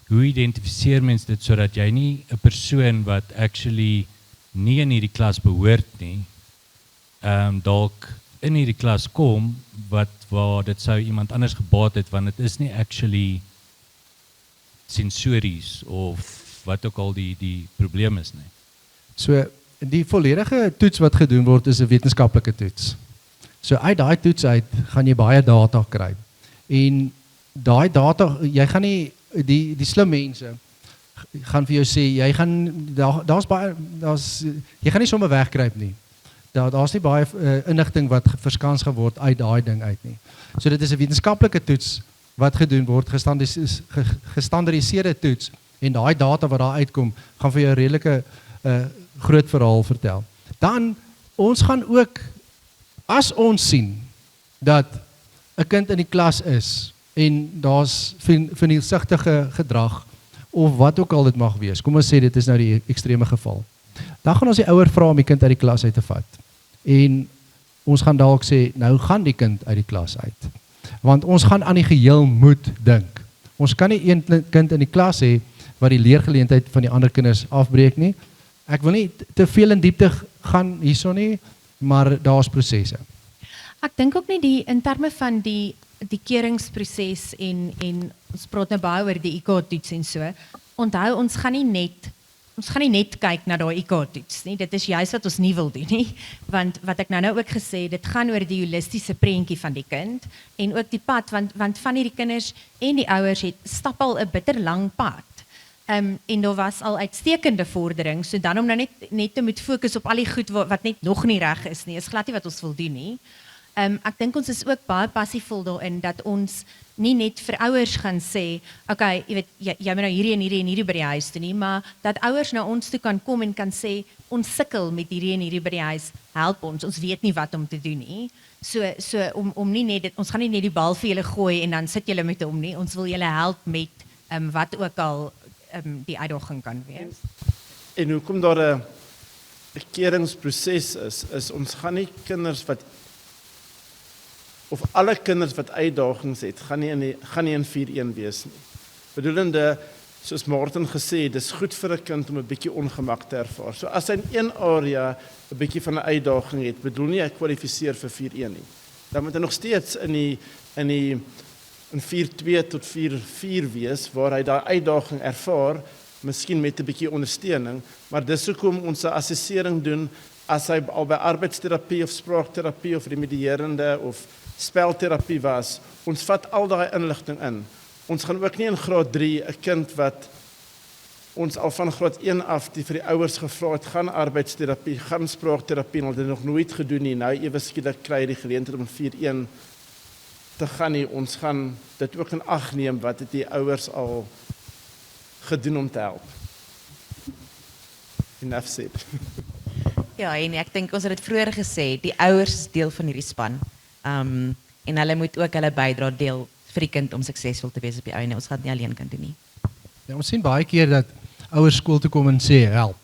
hoe identifiseer mens dit, sodat jy nie 'n persoon wat actually nie in hierdie klas behoort nie, dalk in hierdie klas kom, waar dit sou iemand anders gebaat het, want dit is nie actually sensories, of wat ook al die probleem is nie. So, die volledige toets wat gedoen word, is 'n wetenskaplike toets. So uit daai toets uit, gaan jy baie data kry. En daai data, jy gaan nie, die slim mense, gaan vir jou sê, jy gaan nie sommer wegkruip nie. Daar's nie baie inligting wat verskans geword uit daai ding uit nie. So dit is 'n wetenskaplike toets wat gedoen word, gestandardiseerde toets, en daai data wat daar uitkom, gaan vir jou 'n redelike groot verhaal vertel. Dan, ons gaan ook, as ons sien, dat 'n kind in die klas is, en daar's vernielsigtige gedrag, of wat ook al dit mag wees, kom ons sê dit is nou die ekstreme geval, dan gaan ons die ouer vra om die kind uit die klas uit te vat. En ons gaan dalk sê, nou gaan die kind uit die klas uit. Want ons gaan aan die geheel moet dink. Ons kan nie een kind in die klas hê wat die leergeleentheid van die ander kinders afbreek nie. Ek wil nie te veel in diepte gaan hierso nie, maar daar's prosesse. Ek dink ook nie in terme van die keuringsproses en ons praat nou baie oor die IK-toets en so. Onthou, ons gaan nie net kyk na daai IK-toets nie. Dit is juist wat ons nie wil doen nie, want wat ek nou ook gesê, dit gaan oor die holistiese prentjie van die kind en ook die pad, want van hierdie kinders en die ouers stap al 'n bitter lang pad. En daar was al uitstekende vordering, so dan om nou net te moet fokus op al die goed wat net nog nie reg is nie, is glad nie wat ons wil doen nie. Ek dink ons is ook baie passievol daarin dat ons nie net vir ouers gaan sê, okay, jy weet, jy moet nou hierdie en hierdie en hierdie by die huis doen nie, maar dat ouers na ons toe kan kom en kan sê, ons sukkel met hierdie en hierdie by die huis, help ons weet nie wat om te doen nie. So om nie net, ons gaan nie net die bal vir julle gooi en dan sit julle met hom nie, ons wil julle help met wat ook al die uitdaging kan wees. En hoekom daar 'n keuringsproses is ons gaan nie kinders of alle kinders wat uitdagings het, gaan nie in 4-1 wees nie. Bedoelende, soos Martin gesê het, dis goed vir 'n kind om 'n bietjie ongemak te ervaar. So as hy in een area 'n bietjie van 'n uitdaging het, bedoel nie hy kwalifiseer vir 4-1 nie. Dan moet hy nog steeds in 4-2 tot 4-4 wees, waar hy daai uitdaging ervaar, miskien met 'n bietjie ondersteuning, maar dis hoekom ons 'n assessering doen, as hy al by arbeidsterapie of spraakterapie of remedierende of spelterapie was, ons vat al daai inligting in. Ons gaan ook nie in graad 3 'n kind wat ons al van graad 1 af vir die ouers gevra het, gaan arbeidsterapie, gaan spraakterapie, hulle het dit nog nooit gedoen nie, nou ewe skielik kry hy die geleentheid om 4-1 te gaan nie. Ons gaan dit ook in ag neem wat het die ouers al gedoen om te help. Enough said. Ja, en ek dink ons het dit vroeër gesê, die ouers is deel van hierdie span. En hulle moet ook hulle bydra deel vir die kind om suksesvol te wees op die einde. Ons gaan dit nie alleen kan doen nie. Ja, ons sien baie keer dat ouers skool toe kom en sê help.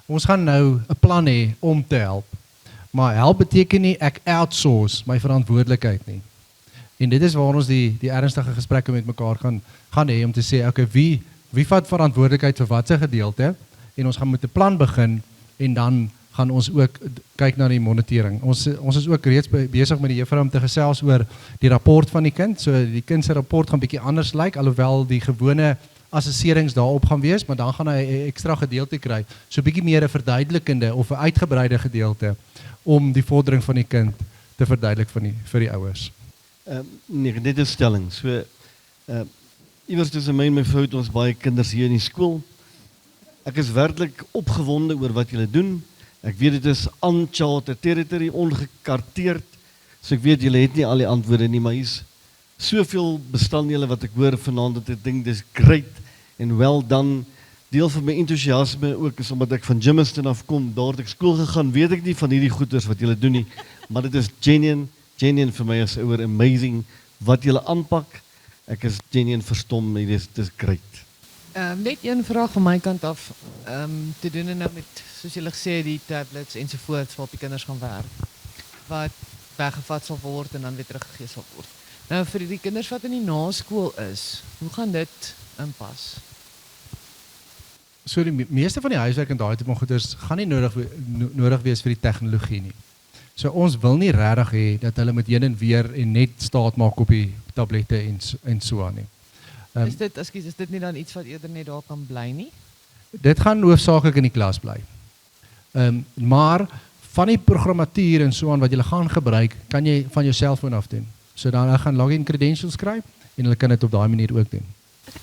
Ons gaan nou 'n plan hê om te help. Maar help beteken nie ek outsource my verantwoordelikheid nie. En dit is waar ons die ernstige gesprekke met mekaar gaan hê om te sê, okay, wie vat verantwoordelikheid vir watter gedeelte? En ons gaan met 'n plan begin en dan gaan ons ook kyk na die monitering. Ons is ook reeds besig met die juffrou om te gesels oor die rapport van die kind. So die kind se rapport gaan bietjie anders lyk, alhoewel die gewone assesserings daarop gaan wees, maar dan gaan hy 'n ekstra gedeelte kry. So bietjie meer 'n verduidelikende of 'n uitgebreide gedeelte om die vordering van die kind te verduidelik vir die ouers. Nee, dit is stelling. So iewers tussen my en my vrou het ons baie kinders hier in die skool. Ek is werklik opgewonde oor wat julle doen. Ek weet dit is uncharted territory, ongekarteerd. So ek weet julle het nie al die antwoorde nie, maar hier's soveel bestanddele wat ek hoor vanaand dat ek dink dis great en well done. Deel van my entoesiasme ook is omdat ek van Germiston afkom, daar het ek skool gegaan, weet ek nie van hierdie goeders wat julle doen nie, maar dit is genuine vir my as ouer, amazing wat julle aanpak. Ek is genuine verstom, dit is great. Net een vraag van my kant af, te doen nou met, soos julle gesê, die tablets ensovoorts waarop die kinders gaan werk, wat weggevat sal word en dan weer teruggegee sal word. Nou vir die kinders wat in die naskool is, hoe gaan dit inpas? So die meeste van die huiswerk en daai tipe goeders gaan nie nodig wees vir die tegnologie nie. So ons wil nie regtig hê dat hulle moet heen en weer en net staat maak op die tablette en so aan nie. Is dit nie dan iets wat eerder net daar kan bly nie? Dit gaan hoofsaaklik in die klas bly. Maar van die programmatuur en so aan wat jy gaan gebruik, kan jy van jou selfoon af doen. So dan gaan login credentials skryf en hulle kan dit op daai manier ook doen.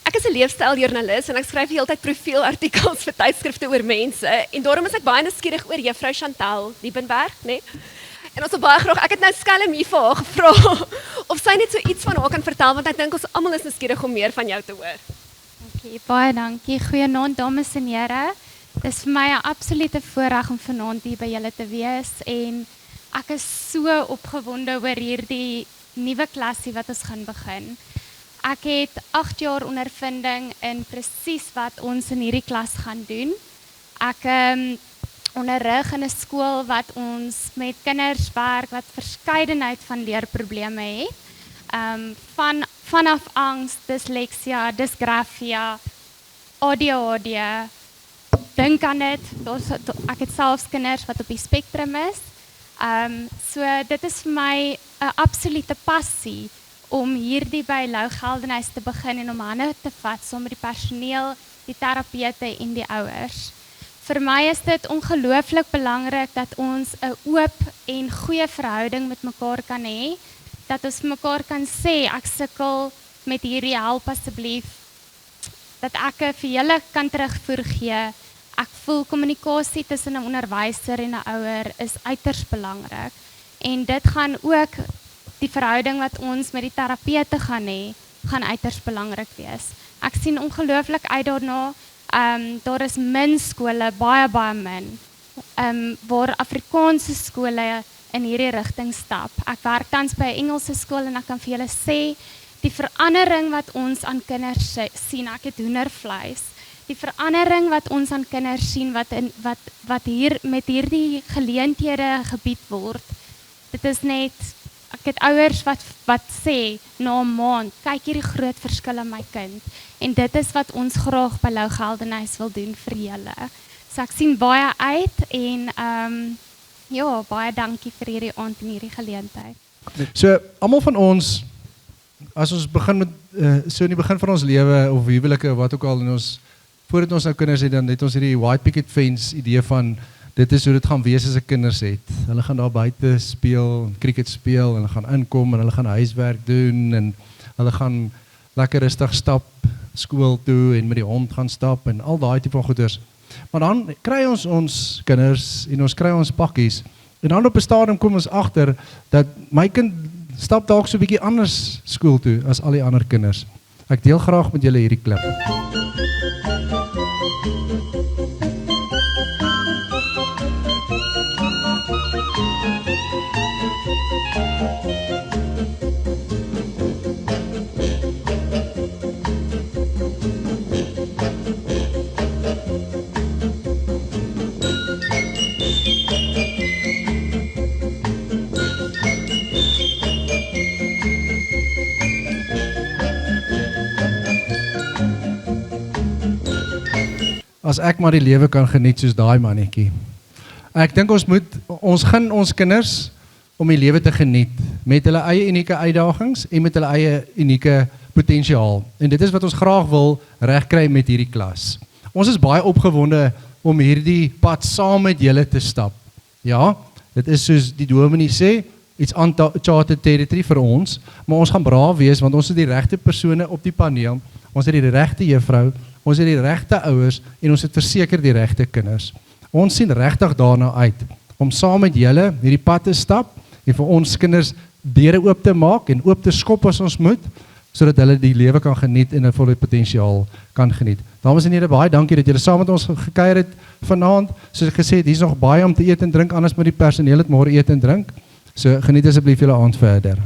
Ek is 'n leefstyljoernalis en ek skryf heeltyd profielartikels vir tydskrifte oor mense en daarom is ek baie nuuskierig oor juffrou Chantal Liebenberg, né? En ons wil baie graag, ek het nou skelm hier vir haar gevra of sy net so iets van haar kan vertel want ek dink ons almal is nuuskierig om meer van jou te hoor. Dankie, baie dankie. Goeienaand dames en here. Dit is vir my 'n absolute voorreg om vanaand hier by julle te wees en ek is so opgewonde oor hierdie nuwe klasie wat ons gaan begin. Ek het 8 jaar ondervinding in presies wat ons in hierdie klas gaan doen. Ek onderrig in 'n skool wat ons met kinders werk wat verskeidenheid van leerprobleme het. Vanaf angs, dysleksia, dysgrafia, ADHD, dink aan dit. Ek het selfs kinders wat op die spektrum is. So dit is vir my 'n absolute passie om hierdie by Lou Geldenhuys te begin en om hande te vat saam met die personeel, die terapeute en die ouers. Vir my is dit ongelooflik belangrik dat ons 'n oop en goeie verhouding met mekaar kan hê, dat ons vir mekaar kan sê ek sukkel met hierdie, help asseblief, dat ek vir julle kan terugvoer gee. Ek voel kommunikasie tussen 'n onderwyser en 'n ouer is uiters belangrik en dit gaan ook die verhouding wat ons met die terapeute gaan hê, gaan uiters belangrik wees. Ek sien ongelooflik uit daarna. Daar is min skole, baie min, waar Afrikaanse skole in hierdie rigting stap. Ek werk tans by 'n Engelse skool en ek kan vir julle sê, die verandering wat ons aan kinders sien, ek het hoendervleis, die verandering wat ons aan kinders sien, wat hier met hierdie geleenthede gebied word, dit is net, ek het ouers wat sê, na 'n maand, kyk hierdie groot verskil in my kind, en dit is wat ons graag by Lou Geldenhuys wil doen vir julle. So ek sien baie uit, en ja, baie dankie vir hierdie aand en hierdie geleentheid. So, almal van ons, as ons begin met, so in die begin van ons lewe, of huwelike, wat ook al, en ons, voordat ons nou kinders het, dan het ons hierdie white picket fence idee van, dit is hoe dit gaan wees as ek kinders het. Hulle gaan daar buite speel, cricket speel, en hulle gaan inkom, en hulle gaan huiswerk doen, en hulle gaan lekker rustig stap, skool toe, en met die hond gaan stap, en al daai tipe van goeders. Maar dan kry ons kinders, en ons kry ons pakkies, en dan op 'n stadium kom ons agter, dat my kind stap dalk so 'n bietjie anders skool toe, as al die ander kinders. Ek deel graag met julle hierdie klip. As ek maar die lewe kan geniet soos daai mannetjie. Ek dink ons gaan ons kinders om die lewe te geniet met hulle eie unieke uitdagings en met hulle eie unieke potensiaal. En dit is wat ons graag wil regkry met hierdie klas. Ons is baie opgewonde om hierdie pad saam met julle te stap. Ja, dit is soos die dominee sê, iets uncharted territory vir ons, maar ons gaan braaf wees want ons het die regte persone op die paneel. Ons het die regte juffrou, ons het die regte ouers en ons het verseker die regte kinders. Ons sien regtig daarna uit om saam met julle hierdie pad te stap en vir ons kinders deure oop te maak en oop te skop as ons moet, sodat hulle die lewe kan geniet en 'n volle potensiaal kan geniet. Dames en here, baie dankie dat julle saam met ons gekuier het vanaand. Soos ek gesê het, hier's nog baie om te eet en drink, anders moet die personeel dit môre eet en drink. So geniet asseblief julle aand verder.